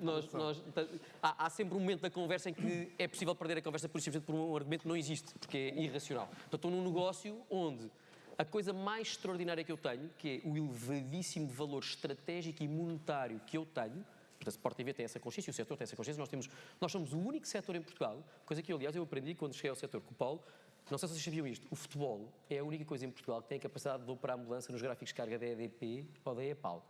há sempre um momento da conversa em que é possível perder a conversa por um argumento que não existe, porque é irracional. Portanto, estou num negócio onde a coisa mais extraordinária que eu tenho, que é o elevadíssimo valor estratégico e monetário que eu tenho. Portanto, a Sport TV tem essa consciência, o setor tem essa consciência. Nós somos o único setor em Portugal, coisa que, aliás, eu aprendi quando cheguei ao setor com o Paulo. Não sei se vocês sabiam isto. O futebol é a única coisa em Portugal que tem a capacidade de operar a mudança nos gráficos de carga da EDP ou da EPAL.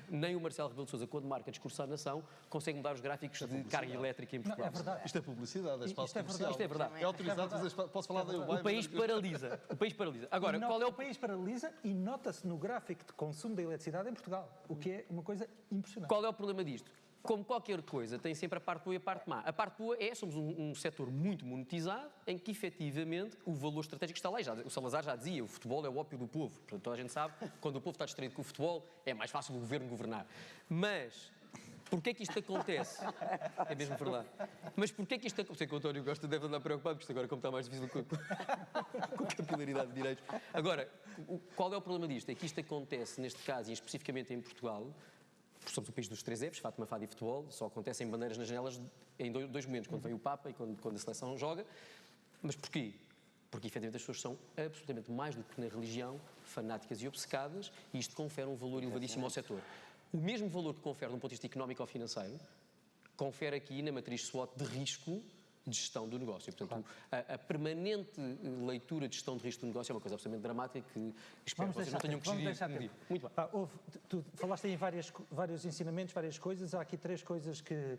Nem o Marcelo Rebelo de Sousa, quando marca discurso à nação, consegue mudar os gráficos de carga elétrica em Portugal. É verdade. Isto é publicidade, é espaço comercial. Isto é verdade. É autorizado fazer espaço. Posso falar da O país paralisa. O país paralisa. Agora, qual é o país paralisa e nota-se no gráfico de consumo da eletricidade em Portugal, o que é uma coisa impressionante. Qual é o problema disto? Como qualquer coisa, tem sempre a parte boa e a parte má. A parte boa somos um setor muito monetizado, em que, efetivamente, o valor estratégico está lá. O Salazar já dizia, o futebol é o ópio do povo. Portanto, toda a gente sabe, quando o povo está distraído com o futebol, é mais fácil o governo governar. Mas porquê é que isto acontece? É mesmo verdade. Mas porquê é que isto acontece? Sei que o António Costa deve andar preocupado, porque isto agora, como está mais difícil com a capilaridade de direitos. Agora, qual é o problema disto? É que isto acontece, neste caso, e especificamente em Portugal, porque somos o país dos 3 Fs, Fátima, Fado e futebol, só acontecem bandeiras nas janelas em dois momentos, quando vem o Papa e quando a seleção joga. Mas porquê? Porque, efetivamente, as pessoas são absolutamente mais do que na religião, fanáticas e obcecadas, e isto confere um valor elevadíssimo ao setor. O mesmo valor que confere, de um ponto de vista económico ou financeiro, confere aqui na matriz SWOT de risco de gestão do negócio. Portanto, a permanente leitura de gestão de risco do negócio é uma coisa absolutamente dramática que espero que vocês não tenham que gerir. Muito bem. Tu falaste aí em vários ensinamentos, várias coisas. Há aqui 3 coisas que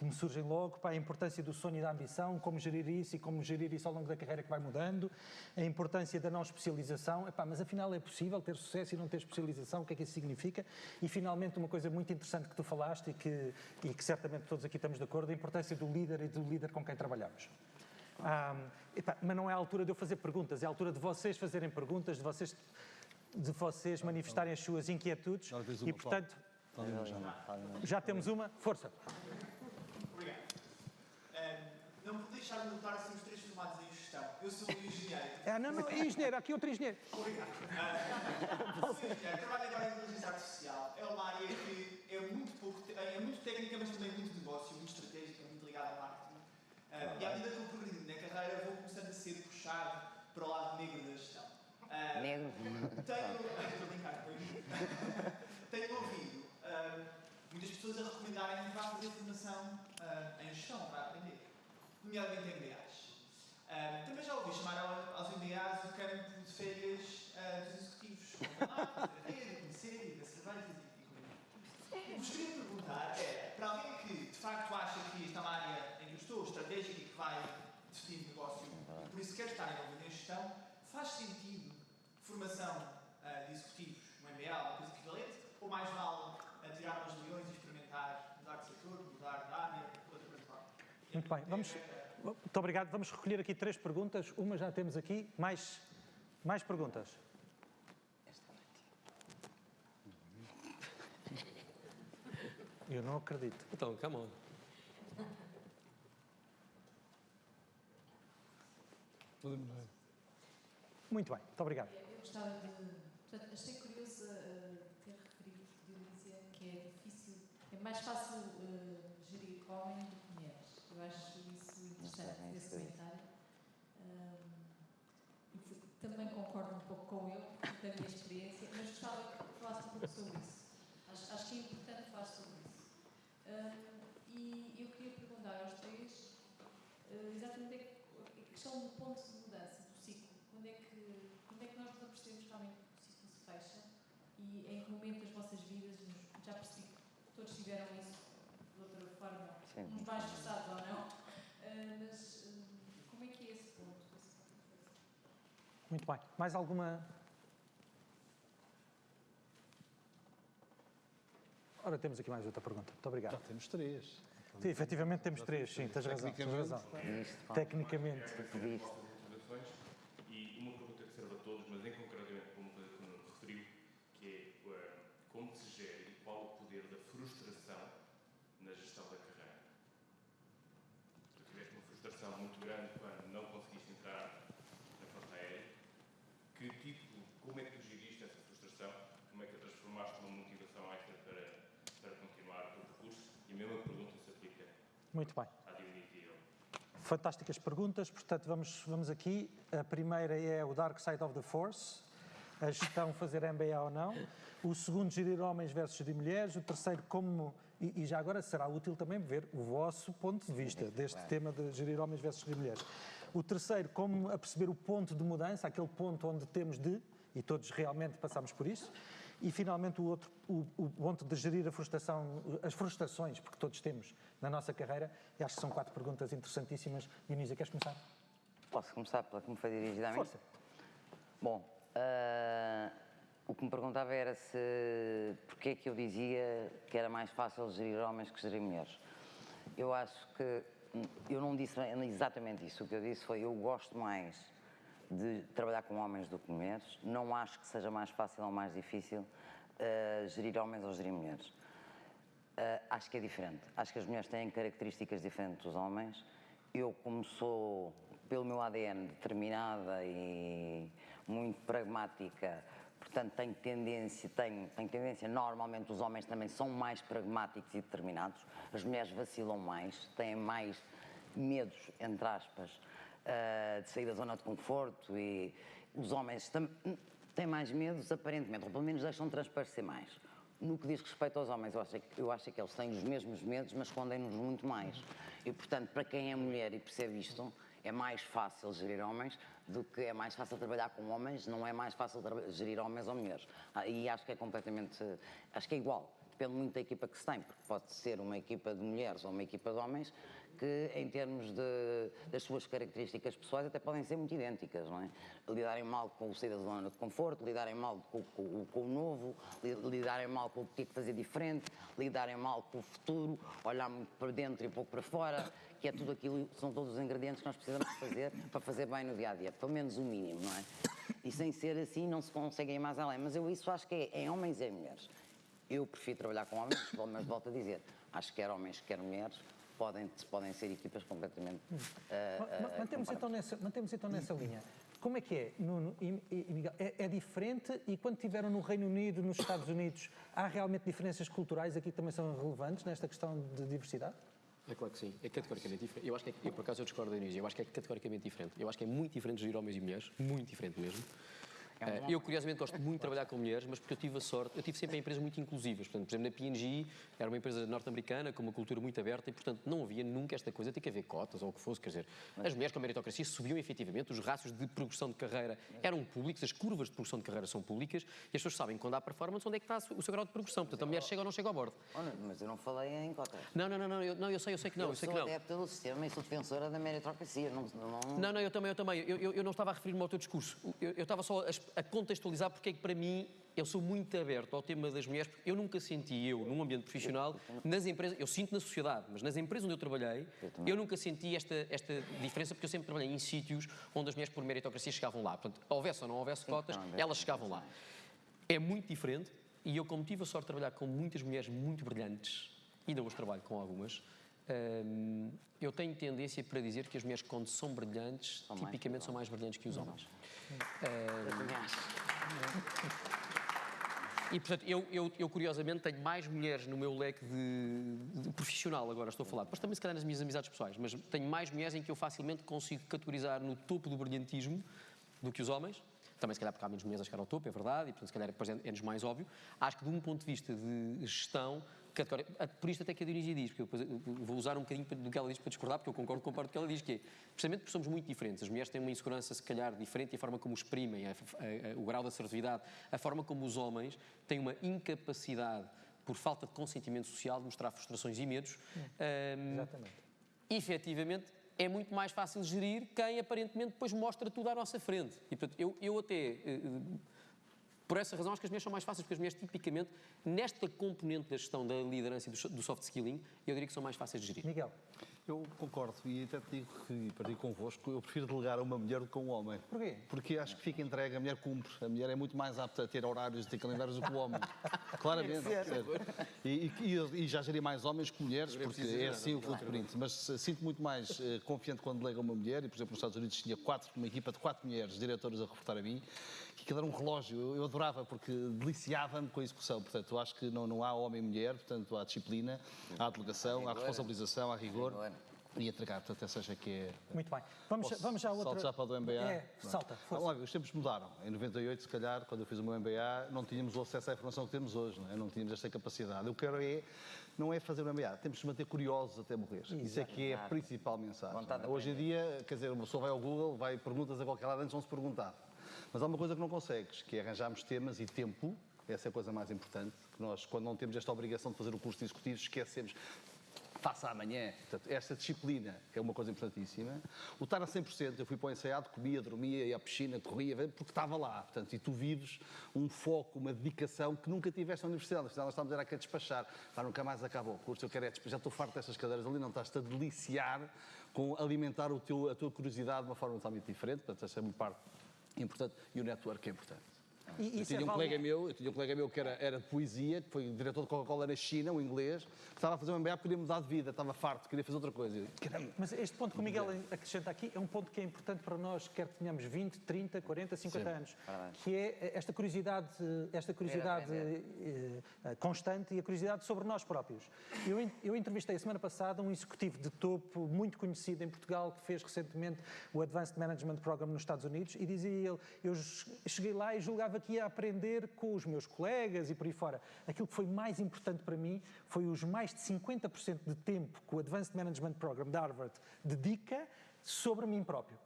me surgem logo. A importância do sonho e da ambição, como gerir isso e como gerir isso ao longo da carreira que vai mudando. A importância da não especialização. Mas afinal é possível ter sucesso e não ter especialização? O que é que isso significa? E finalmente uma coisa muito interessante que tu falaste e que certamente todos aqui estamos de acordo, a importância do líder e do líder com quem trabalhamos. Mas não é a altura de eu fazer perguntas, é a altura de vocês fazerem perguntas, de vocês manifestarem as suas inquietudes e, portanto, já temos uma. Força! Obrigado. Não vou deixar de notar assim os 3 formados em gestão. Eu sou engenheiro. Não, engenheiro, aqui outro engenheiro. Obrigado. Sou engenheiro, trabalho agora em inteligência artificial. É uma área que é muito técnica, mas também muito negócio, muito estratégica, muito ligada ao marketing. E à medida que eu progredo na carreira, vou começando a ser puxado para o lado negro da gestão. Negro? Estou a brincar com isso. Tenho ouvido muitas pessoas a recomendarem que vá fazer formação em gestão para aprender, nomeadamente MBAs. Também já ouvi chamar aos MBAs o campo de férias dos executivos. Ver, conhecer, beber cervejas e comer. O que vos queria perguntar é, para alguém que de facto acha que esta é uma área em que eu estou, estratégica e que vai definir negócio, e por isso quer estar envolvido em gestão, faz sentido formação de executivos, um MBA, uma coisa equivalente, ou mais vale tirar umas leões e experimentar mudar de setor, mudar de área, outra coisa qualquer? Muito bem, muito obrigado. Vamos recolher aqui 3 perguntas. Uma já temos aqui. Mais perguntas? Eu não acredito. Então, come on. Muito bem, muito obrigado. Eu gostava de... Portanto, achei curioso ter referido, Dionísia, que é difícil, é mais fácil gerir homem do que mulheres. Eu acho isso interessante, esse comentário. Também concordo um pouco com ele, da minha experiência, mas gostava que falasse um pouco sobre isso. Acho que é importante falar sobre isso. E eu queria perguntar aos 3 exatamente a questão do ponto de mudança, do ciclo. Quando é que nós nos apercebemos realmente que o ciclo se fecha e em que momento das vossas vidas, já percebi que todos tiveram isso de outra forma, uns mais forçados ou não, mas como é que é esse ponto? Muito bem. Mais alguma... Ora, temos aqui mais outra pergunta. Muito obrigado. Já temos 3. Sim, efetivamente temos 3, sim, tens razão. Tecnicamente. E uma pergunta que serve a todos, mas em concretamente como referiu, que é como se gera e qual o poder da frustração na gestão da carreira. Tu tiveste uma frustração muito grande quando não conseguiste entrar na frota aérea. Como é que tu geriste essa frustração? Como é que a transformaste numa motivação extra para continuar o teu percurso? E a mesma pergunta se aplica Muito bem. à Divinity. Fantásticas perguntas, portanto vamos aqui. A primeira é o Dark Side of the Force, a gestão fazer MBA ou não. O segundo, gerir homens versus gerir mulheres. O terceiro, como, e já agora será útil também ver o vosso ponto de vista deste tema de gerir homens versus gerir mulheres. O terceiro, como aperceber o ponto de mudança, aquele ponto onde temos de, e todos realmente passamos por isso. E finalmente o outro, o ponto de gerir a frustração, as frustrações, porque todos temos na nossa carreira. E acho que são 4 perguntas interessantíssimas. Dionísio, queres começar? Posso começar pela que me foi dirigida a mim? Força. Bom, o que me perguntava era porque é que eu dizia que era mais fácil gerir homens que gerir mulheres. Eu acho que eu não disse exatamente isso. O que eu disse foi eu gosto mais de trabalhar com homens do que mulheres. Não acho que seja mais fácil ou mais difícil gerir homens ou gerir mulheres. Acho que é diferente. Acho que as mulheres têm características diferentes dos homens. Eu, como sou, pelo meu ADN, determinada e muito pragmática, portanto, tenho tendência, normalmente os homens também são mais pragmáticos e determinados. As mulheres vacilam mais, têm mais medos, entre aspas, de sair da zona de conforto, e os homens têm mais medos, aparentemente, ou pelo menos deixam transparecer mais. No que diz respeito aos homens, eu acho que eles têm os mesmos medos, mas escondem-nos muito mais. E, portanto, para quem é mulher e percebe isto, é mais fácil gerir homens do que é mais fácil trabalhar com homens, não é mais fácil gerir homens ou mulheres. E acho que é completamente, acho que é igual. Depende muito da equipa que se tem, porque pode ser uma equipa de mulheres ou uma equipa de homens que, em termos das suas características pessoais, até podem ser muito idênticas, não é? Lidarem mal com o sair da zona de conforto, lidarem mal com o novo, lidarem mal com o que tem que fazer diferente, lidarem mal com o futuro, olhar muito para dentro e pouco para fora, que é tudo aquilo, são todos os ingredientes que nós precisamos fazer para fazer bem no dia-a-dia, pelo menos o mínimo, não é? E sem ser assim não se consegue ir mais além, mas eu isso acho que é em homens e em mulheres. Eu prefiro trabalhar com homens, mas volto a dizer, acho que quer homens, quer mulheres, podem ser equipas completamente... Mantemos então nessa linha. Como é que é, Nuno e Miguel? É diferente, e quando estiveram no Reino Unido, nos Estados Unidos, há realmente diferenças culturais aqui que também são relevantes nesta questão de diversidade? É claro que sim, é categoricamente diferente. Eu acho que por acaso eu discordo da Inês, eu acho que é categoricamente diferente. Eu acho que é muito diferente gerir homens e mulheres, muito diferente mesmo. Eu, curiosamente, gosto muito de trabalhar com mulheres, mas porque eu tive a sorte, eu tive sempre empresas muito inclusivas. Portanto, por exemplo, na P&G, era uma empresa norte-americana com uma cultura muito aberta e, portanto, não havia nunca esta coisa, tem que haver cotas ou o que fosse. Quer dizer, as mulheres com a meritocracia subiam efetivamente, os rácios de progressão de carreira eram públicos, as curvas de progressão de carreira são públicas e as pessoas sabem, quando há performance, onde é que está o seu grau de progressão. Portanto, a mulher chega ou não chega ao bordo. Mas eu não falei em cotas. Não, eu sei que não. Eu sou adepta do sistema e sou defensora da meritocracia. Não, eu também. Eu não estava a referir-me ao teu discurso. Eu estava só a contextualizar porque é que, para mim, eu sou muito aberto ao tema das mulheres, porque eu nunca senti, num ambiente profissional, nas empresas, eu sinto na sociedade, mas nas empresas onde eu trabalhei, eu nunca senti esta diferença, porque eu sempre trabalhei em sítios onde as mulheres, por meritocracia, chegavam lá. Portanto, houvesse ou não houvesse cotas, elas chegavam lá. É muito diferente, e eu, como tive a sorte de trabalhar com muitas mulheres muito brilhantes, e ainda hoje trabalho com algumas, eu tenho tendência para dizer que as mulheres, quando são brilhantes, tipicamente são mais brilhantes que os homens. E, portanto, eu curiosamente tenho mais mulheres no meu leque de profissional, agora estou a falar, depois também se calhar nas minhas amizades pessoais, mas tenho mais mulheres em que eu facilmente consigo categorizar no topo do brilhantismo do que os homens. Também se calhar porque há menos mulheres a chegar ao topo, é verdade, e portanto se calhar é-nos mais óbvio. Acho que de um ponto de vista de gestão, por isto até que a Dionísia diz, porque eu depois vou usar um bocadinho do que ela diz para discordar, porque eu concordo com a parte que ela diz, que é, precisamente porque somos muito diferentes. As mulheres têm uma insegurança, se calhar, diferente, e a forma como exprimem, o grau de assertividade, a forma como os homens têm uma incapacidade, por falta de consentimento social, de mostrar frustrações e medos. Exatamente. Efetivamente, é muito mais fácil gerir quem aparentemente depois mostra tudo à nossa frente. E portanto, eu até, por essa razão, acho que as mulheres são mais fáceis, porque as mulheres tipicamente, nesta componente da gestão da liderança e do soft skilling, eu diria que são mais fáceis de gerir. Miguel. Eu concordo e até te digo que, partilho convosco, eu prefiro delegar a uma mulher do que a um homem. Porquê? Porque acho que fica entregue, a mulher cumpre. A mulher é muito mais apta a ter horários e ter calendários do que o homem. Claramente. E já geri mais homens que mulheres, porque é assim o footprint. Mas sinto muito mais confiante quando delega uma mulher, e por exemplo nos Estados Unidos tinha uma equipa de 4 mulheres diretoras a reportar a mim, que aquilo era um relógio. Eu adorava, porque deliciava-me com a execução. Portanto, eu acho que não há homem e mulher, portanto há disciplina, há delegação, há responsabilização, há rigor. E entregar, portanto, essa acha que é... Muito bem. Vamos já a outra... Salto já para o do MBA? Salta, força. Olha, os tempos mudaram. Em 98, se calhar, quando eu fiz o meu MBA, não tínhamos o acesso à informação que temos hoje, não tínhamos esta capacidade. Eu quero não é fazer o MBA, temos de nos manter curiosos até morrer. Isso é que é a principal mensagem. Hoje em dia, quer dizer, uma pessoa vai ao Google, vai perguntas a qualquer lado, antes não se perguntava. Mas há uma coisa que não consegues, que é arranjarmos temas e tempo, essa é a coisa mais importante, que nós, quando não temos esta obrigação de fazer o curso de executivos, esquecemos. Faça amanhã. Portanto, esta disciplina é uma coisa importantíssima. O estar a 100%, eu fui para o ensaiado, comia, dormia, ia à piscina, corria, porque estava lá. Portanto, e tu vives um foco, uma dedicação que nunca tiveste na universidade. Na universidade nós estávamos a despachar. Nunca mais acaba o curso, eu quero despachar. Já estou farto destas cadeiras ali, não estás-te a deliciar com alimentar a tua curiosidade de uma forma totalmente diferente. Portanto, essa é uma parte importante e o network é importante. Eu tinha um colega meu que era de poesia, que foi diretor de Coca-Cola na China, um inglês, que estava a fazer um MBA porque queria mudar de vida, estava farto, queria fazer outra coisa. Mas este ponto que o Miguel acrescenta aqui é um ponto que é importante para nós, quer que tenhamos 20, 30, 40, 50 anos, que é esta curiosidade constante e a curiosidade sobre nós próprios. Eu entrevistei a semana passada um executivo de topo muito conhecido em Portugal que fez recentemente o Advanced Management Program nos Estados Unidos e dizia ele, eu cheguei lá e julgava que ia aprender com os meus colegas e por aí fora. Aquilo que foi mais importante para mim foi os mais de 50% de tempo que o Advanced Management Program de Harvard dedica sobre mim próprio.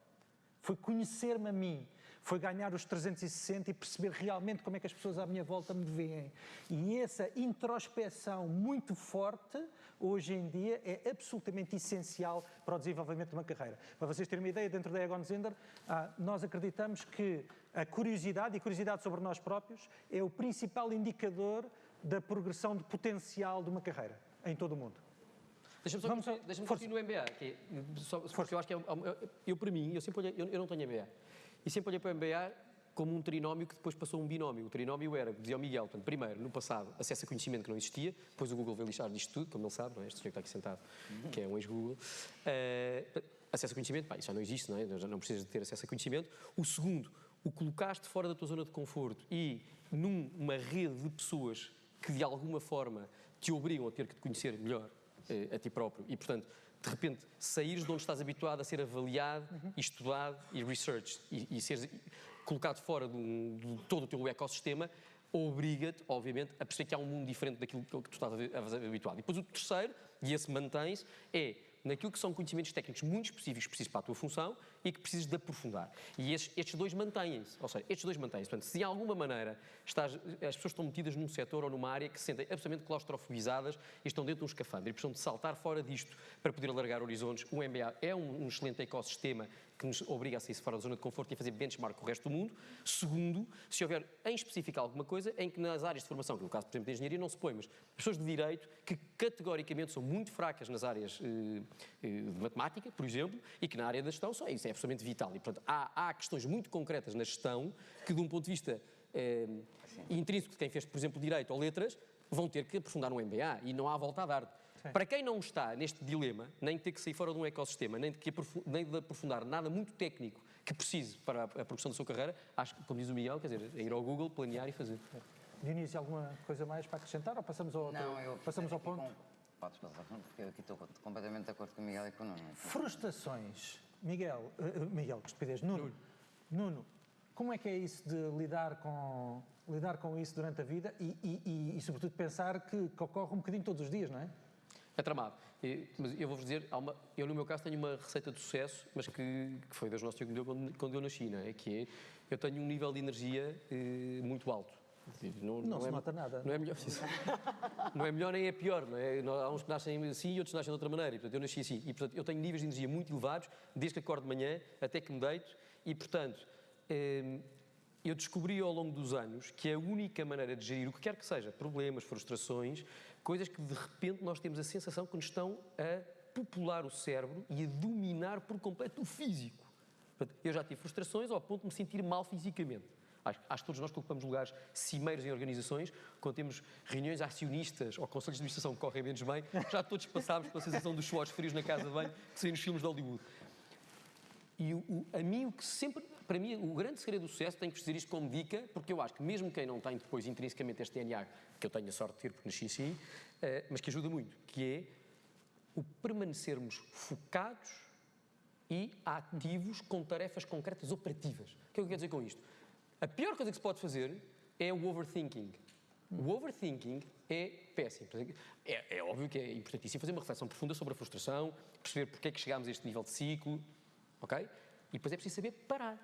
Foi conhecer-me a mim, foi ganhar os 360 e perceber realmente como é que as pessoas à minha volta me veem. E essa introspeção muito forte, hoje em dia, é absolutamente essencial para o desenvolvimento de uma carreira. Para vocês terem uma ideia, dentro da Egon Zehnder, nós acreditamos que a curiosidade e a curiosidade sobre nós próprios é o principal indicador da progressão de potencial de uma carreira em todo o mundo. Deixa-me continuar no MBA, porque eu acho que eu para mim, eu não tenho MBA, e sempre olhei para o MBA como um trinómio que depois passou um binómio. O trinómio era, dizia o Miguel, portanto, primeiro, no passado, acesso a conhecimento que não existia, depois o Google veio lixar disto tudo, como ele sabe, não é? Este senhor que está aqui sentado, que é um ex-Google. Acesso a conhecimento, isso já não existe, não é? Já não precisas de ter acesso a conhecimento. O segundo, o colocaste fora da tua zona de conforto e numa rede de pessoas que de alguma forma te obrigam a ter que te conhecer melhor a ti próprio e, portanto, de repente, saíres de onde estás habituado a ser avaliado, e estudado e researched e seres colocado fora de todo o teu ecossistema, obriga-te, obviamente, a perceber que há um mundo diferente daquilo que tu estás habituado. E depois o terceiro, e esse mantém-se, é naquilo que são conhecimentos técnicos muito específicos que precisas para a tua função e que precisas de aprofundar. E estes dois mantêm-se. Ou seja, estes dois mantêm-se. Portanto, se de alguma maneira as pessoas estão metidas num setor ou numa área que se sentem absolutamente claustrofobizadas e estão dentro de um escafandro e precisam de saltar fora disto para poder alargar horizontes, o MBA é um excelente ecossistema que nos obriga a sair fora da zona de conforto e a fazer benchmark com o resto do mundo. Segundo, se houver em específico alguma coisa em que nas áreas de formação, que no caso, por exemplo, de engenharia, não se põe, mas pessoas de direito que categoricamente são muito fracas nas áreas de matemática, por exemplo, e que na área da gestão isso é absolutamente vital. E, portanto, há questões muito concretas na gestão que, de um ponto de vista intrínseco de quem fez, por exemplo, direito ou letras, vão ter que aprofundar no MBA e não há volta a dar. Para quem não está neste dilema, nem de ter que sair fora de um ecossistema, nem de aprofundar nada muito técnico que precise para a progressão da sua carreira, acho que, como diz o Miguel, quer dizer, é ir ao Google, planear e fazer. Dionísio, alguma coisa mais para acrescentar ou passamos ao ponto? Podes passar ao ponto, porque eu aqui estou completamente de acordo com o Miguel e com o Nuno. Frustrações. Miguel, que estupidez. Nuno, como é que é isso de lidar com isso durante a vida e sobretudo, pensar que ocorre um bocadinho todos os dias, não é? É tramado. Mas eu vou-vos dizer, eu no meu caso tenho uma receita de sucesso, mas que foi Deus nosso que me deu quando eu nasci, não é? Que é, eu tenho um nível de energia muito alto. Não se nota nada. Não é melhor, não é melhor nem é pior, não é? Há uns que nascem assim e outros nascem de outra maneira. E, portanto, eu nasci assim. E, portanto, eu tenho níveis de energia muito elevados, desde que acordo de manhã até que me deito. E, portanto, eu descobri ao longo dos anos que a única maneira de gerir o que quer que seja, problemas, frustrações, coisas que de repente nós temos a sensação que nos estão a popular o cérebro e a dominar por completo o físico. Portanto, eu já tive frustrações ao ponto de me sentir mal fisicamente. Acho que todos nós que ocupamos lugares cimeiros em organizações, quando temos reuniões acionistas ou conselhos de administração que correm menos bem, já todos passámos pela sensação dos suores frios na casa de banho que se vê nos filmes de Hollywood. E a mim, o que sempre, para mim, o grande segredo do sucesso, tenho que dizer isto como dica, porque eu acho que mesmo quem não tem depois intrinsecamente este DNA, que eu tenho a sorte de ter porque nasci assim, mas que ajuda muito, que é o permanecermos focados e ativos com tarefas concretas operativas. O que é que eu quero dizer com isto? A pior coisa que se pode fazer é o overthinking. O overthinking é péssimo. É óbvio que é importantíssimo fazer uma reflexão profunda sobre a frustração, perceber porque é que chegámos a este nível de ciclo, ok? E depois é preciso saber parar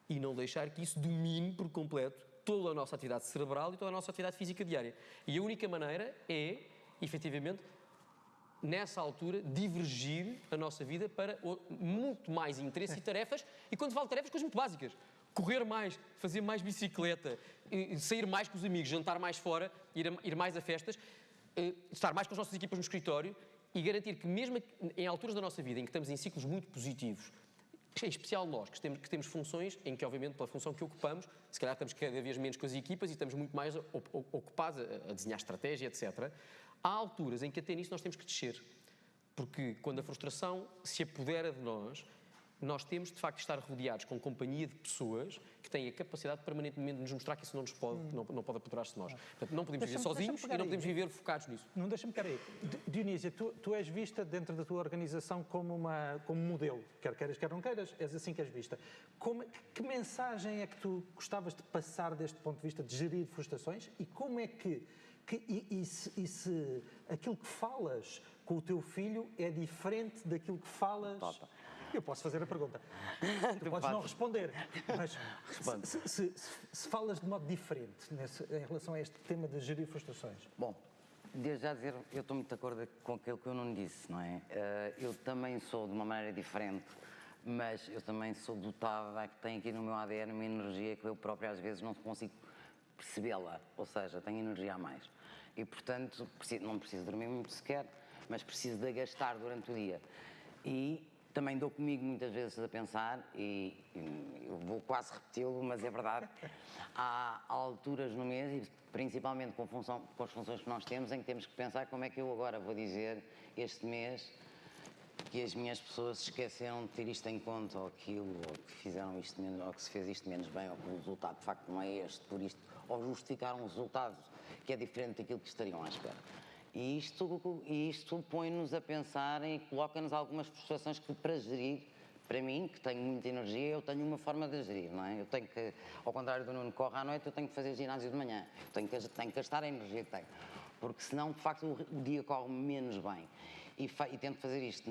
e não deixar que isso domine por completo toda a nossa atividade cerebral e toda a nossa atividade física diária. E a única maneira é, efetivamente, nessa altura, divergir a nossa vida para muito mais interesse e tarefas. E quando falo de tarefas, coisas muito básicas. Correr mais, fazer mais bicicleta, sair mais com os amigos, jantar mais fora, ir mais a festas, estar mais com as nossas equipas no escritório e garantir que mesmo em alturas da nossa vida em que estamos em ciclos muito positivos, em especial nós, que temos funções em que, obviamente, pela função que ocupamos, se calhar estamos cada vez menos com as equipas e estamos muito mais ocupados a desenhar estratégia, etc. Há alturas em que até nisso nós temos que descer. Porque quando a frustração se apodera de nós temos, de facto, de estar rodeados com companhia de pessoas que têm a capacidade permanentemente de nos mostrar que isso não nos pode, não pode apoderar-se de nós. Portanto, não podemos viver sozinhos e não podemos viver focados nisso. Não deixa-me ficar aí. Dionísia, tu és vista dentro da tua organização como modelo. Quer queiras, quer não queiras, és assim que és vista. Que mensagem é que tu gostavas de passar deste ponto de vista de gerir frustrações e como é que se aquilo que falas com o teu filho é diferente daquilo que falas... Tota. Eu posso fazer a pergunta. Tu podes não responder, mas se falas de modo diferente em relação a este tema de gerir frustrações. Bom, desde já dizer, eu estou muito de acordo com aquilo que eu não disse, não é? Eu também sou de uma maneira diferente, mas eu também sou dotada, que tenho aqui no meu ADN uma energia que eu próprio às vezes não consigo percebê-la, ou seja, tenho energia a mais. E, portanto, não preciso dormir muito sequer, mas preciso de a gastar durante o dia. E também dou comigo muitas vezes a pensar, e eu vou quase repeti-lo, mas é verdade, há alturas no mês, e principalmente com as funções que nós temos, em que temos que pensar como é que eu agora vou dizer este mês que as minhas pessoas se esqueceram de ter isto em conta, ou aquilo, ou que fizeram isto menos, ou que se fez isto menos bem, ou que o resultado de facto não é este, por isto, ou justificaram um resultado que é diferente daquilo que estariam à espera. E isto põe-nos a pensar e coloca-nos algumas frustrações que, para gerir, para mim, que tenho muita energia, eu tenho uma forma de gerir, não é? Eu tenho que, ao contrário do Nuno que corre à noite, eu tenho que fazer ginásio de manhã. Tenho que gastar a energia que tenho. Porque senão, de facto, o dia corre menos bem. E tento fazer isto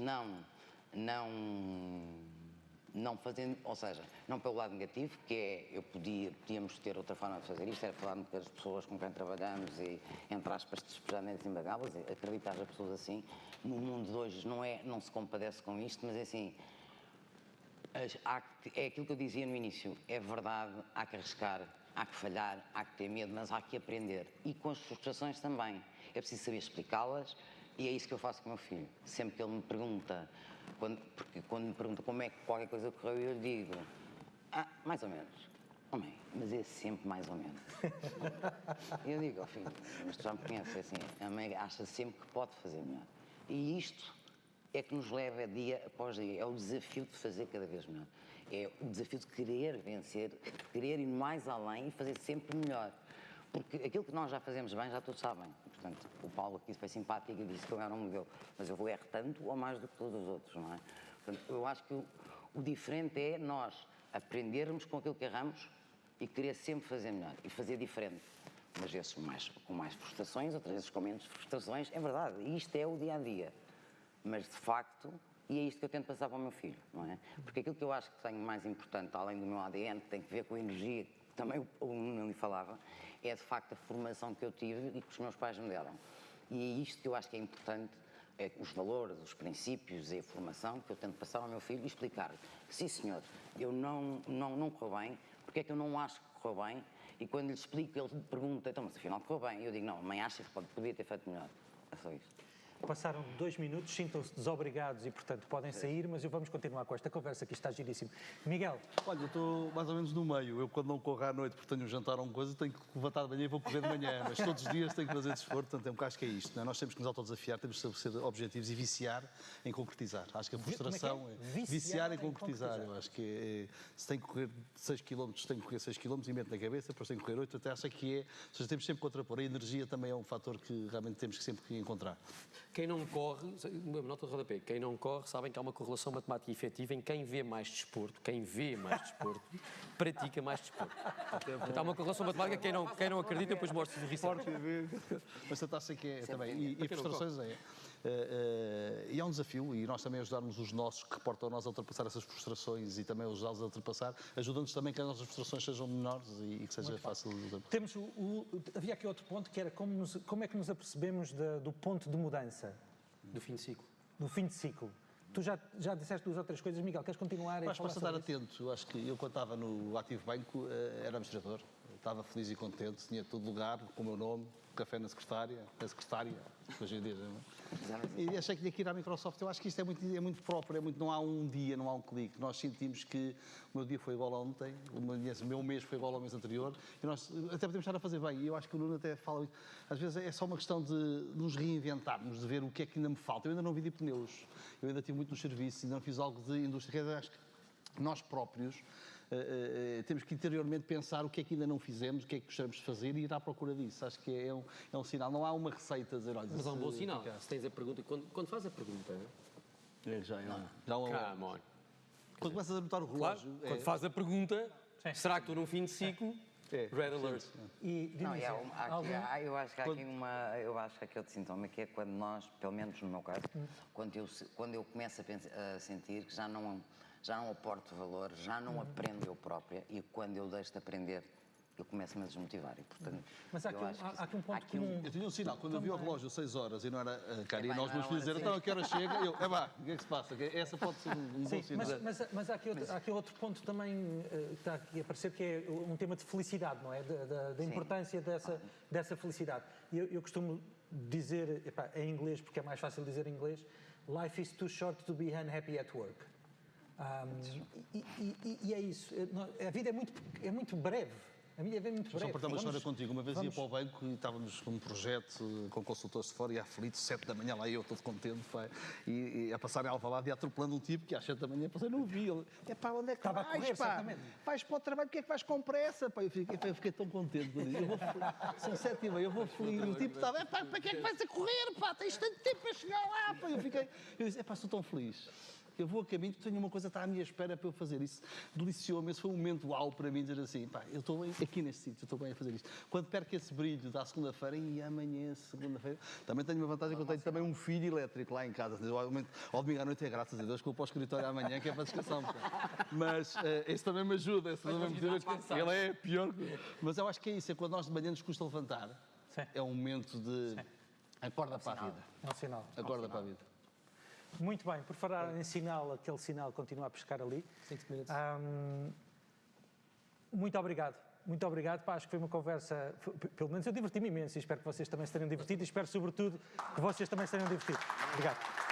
não fazendo, ou seja, não pelo lado negativo, que é, podíamos ter outra forma de fazer isto, era falar com as pessoas com quem trabalhamos e, entre aspas, despejamentos imbagáveis, acreditar as pessoas assim. No mundo de hoje não se compadece com isto, mas é assim, é aquilo que eu dizia no início, é verdade, há que arriscar, há que falhar, há que ter medo, mas há que aprender. E com as frustrações também, é preciso saber explicá-las e é isso que eu faço com o meu filho. Sempre que ele me pergunta, porque quando me pergunta como é que qualquer coisa correu, eu lhe digo, mais ou menos. Mãe, mas é sempre mais ou menos. E eu digo, filho, mas tu já me conheces, é assim, a mãe acha sempre que pode fazer melhor. E isto é que nos leva dia após dia, é o desafio de fazer cada vez melhor. É o desafio de querer vencer, de querer ir mais além e fazer sempre melhor. Porque aquilo que nós já fazemos bem, já todos sabem. Portanto, o Paulo aqui foi simpático e disse que eu era um modelo, mas eu vou errar tanto ou mais do que todos os outros, não é? Portanto, eu acho que o diferente é nós aprendermos com aquilo que erramos e querer sempre fazer melhor e fazer diferente. Umas vezes com mais frustrações, outras vezes com menos frustrações, é verdade, e isto é o dia-a-dia. Mas, de facto, e é isto que eu tento passar para o meu filho, não é? Porque aquilo que eu acho que tenho mais importante, além do meu ADN, que tem que ver com a energia que também o Nuno lhe falava, é de facto a formação que eu tive e que os meus pais me deram. E é isto que eu acho que é importante, é os valores, os princípios e a formação que eu tento passar ao meu filho e explicar-lhe, sim senhor, eu não correu bem, porque é que eu não acho que correu bem, e quando lhe explico, ele pergunta, então, mas afinal correu bem, e eu digo, não, a mãe acha que podia ter feito melhor. É só isso. Passaram 2 minutos, sintam-se desobrigados e, portanto, podem sair, mas vamos continuar com esta conversa que está giríssimo. Miguel. Olha, eu estou mais ou menos no meio. Eu, quando não corro à noite porque tenho um jantar ou uma coisa, tenho que levantar de manhã e vou correr de manhã. Mas todos os dias tenho que fazer desporto, portanto, é um bocado que é isto. Não é? Nós temos que nos autodesafiar, temos que estabelecer objetivos e viciar em concretizar. Acho que a frustração é viciar em concretizar. Eu acho que se tem que correr 6 km, tenho que correr 6 km e meto na cabeça, depois tenho que correr 8, até acho que é. Ou seja, temos sempre que contrapor. A energia também é um fator que realmente temos que sempre encontrar. Quem não corre, uma nota de rodapé, quem não corre sabem que há uma correlação matemática efetiva em quem vê mais desporto, pratica mais desporto. Portanto, há uma correlação matemática, quem não acredita, depois mostra-se o research. Mas a taça que é também, e frustrações e é um desafio, e nós também ajudarmos os nossos que reportam a nós a ultrapassar essas frustrações e também ajudá-los a ultrapassar, ajuda-nos também que as nossas frustrações sejam menores e que seja fácil de ultrapassar. Temos havia aqui outro ponto que era como é que nos apercebemos do ponto de mudança. Do fim de ciclo. Do fim de ciclo. Tu já disseste 2 ou 3 coisas, Miguel, queres continuar? Acho que basta estar atento. Eu acho que eu, quando estava no Ativo Banco, era administrador. Estava feliz e contente, tinha todo lugar com o meu nome, café na secretária, que hoje em dia, não é? E achei que tinha que ir à Microsoft. Eu acho que isto é muito próprio, não há um dia, não há um clique. Nós sentimos que o meu dia foi igual a ontem, o meu mês foi igual ao mês anterior, e nós até podemos estar a fazer bem. E eu acho que o Nuno até fala isso. Às vezes é só uma questão de nos reinventarmos, de ver o que é que ainda me falta. Eu ainda não vi de pneus, eu ainda estive muito no serviço, ainda não fiz algo de indústria. Acho que nós próprios temos que interiormente pensar o que é que ainda não fizemos, o que é que gostamos de fazer e ir à procura disso. Acho que é um sinal. Não há uma receita a dizer, olha... Mas é um bom sinal. Se tens a pergunta, quando faz a pergunta... Come on. Quando começas a notar o relógio... Claro, quando faz a pergunta, será que estou num fim de ciclo? Red alert. Eu acho que há aqui outro sintoma, que é quando nós, pelo menos no meu caso, quando eu começo a sentir que já não aporto valor, já não aprendo eu própria, e quando eu deixo de aprender, eu começo-me a desmotivar. E, portanto, mas há aqui um ponto comum. Eu tinha um sinal, quando eu vi o relógio 6 horas e não era cara, e nós meus filhos dizer, então a que hora chega? Eu, o que é que se passa? Essa pode ser um bom sinal. Mas há aqui outro ponto também que está aqui a aparecer, que é um tema de felicidade, não é? Da importância dessa felicidade. Eu costumo dizer, em inglês, porque é mais fácil dizer em inglês, life is too short to be unhappy at work. E é isso. A vida é muito breve. A minha vida é muito breve. Só para dar uma história contigo. Uma vez ia para o banco e estávamos com um projeto com consultores de fora e aflito, 7 da manhã, lá eu, todo contente, e a passar em Alvalade e atropelando um tipo que às 7 da manhã, eu não vi. Ele, onde é que estava a correr, certamente. Vais para o trabalho, porque é que vais com pressa? Eu fiquei tão contente. São 7h30, eu vou feliz. O tipo estava, para que é que vais a correr? Tens tanto tempo para chegar lá. Eu disse, estou tão feliz. Eu vou a caminho, tenho uma coisa que está à minha espera para eu fazer isso. Deliciou-me, esse foi um momento uau para mim, dizer assim, eu estou bem aqui neste sítio, estou bem a fazer isto. Quando perco esse brilho da segunda-feira, e amanhã, segunda-feira, também tenho uma vantagem que eu tenho também um filho elétrico lá em casa. Ao domingo à noite é graças a Deus que eu vou para o escritório amanhã, que é para descansar. Mas esse também me ajuda, ele é pior. Mas eu acho que é isso, é quando nós de manhã nos custa levantar, é um momento de acorda para a vida. É um sinal. Acorda para a vida. Muito bem, por falar em sinal, aquele sinal continua a pescar ali. 5 minutos. Muito obrigado. Muito obrigado. Acho que foi uma conversa, pelo menos eu diverti-me imenso e espero que vocês também se tenham divertido e espero, sobretudo, que vocês também se tenham divertido. Obrigado.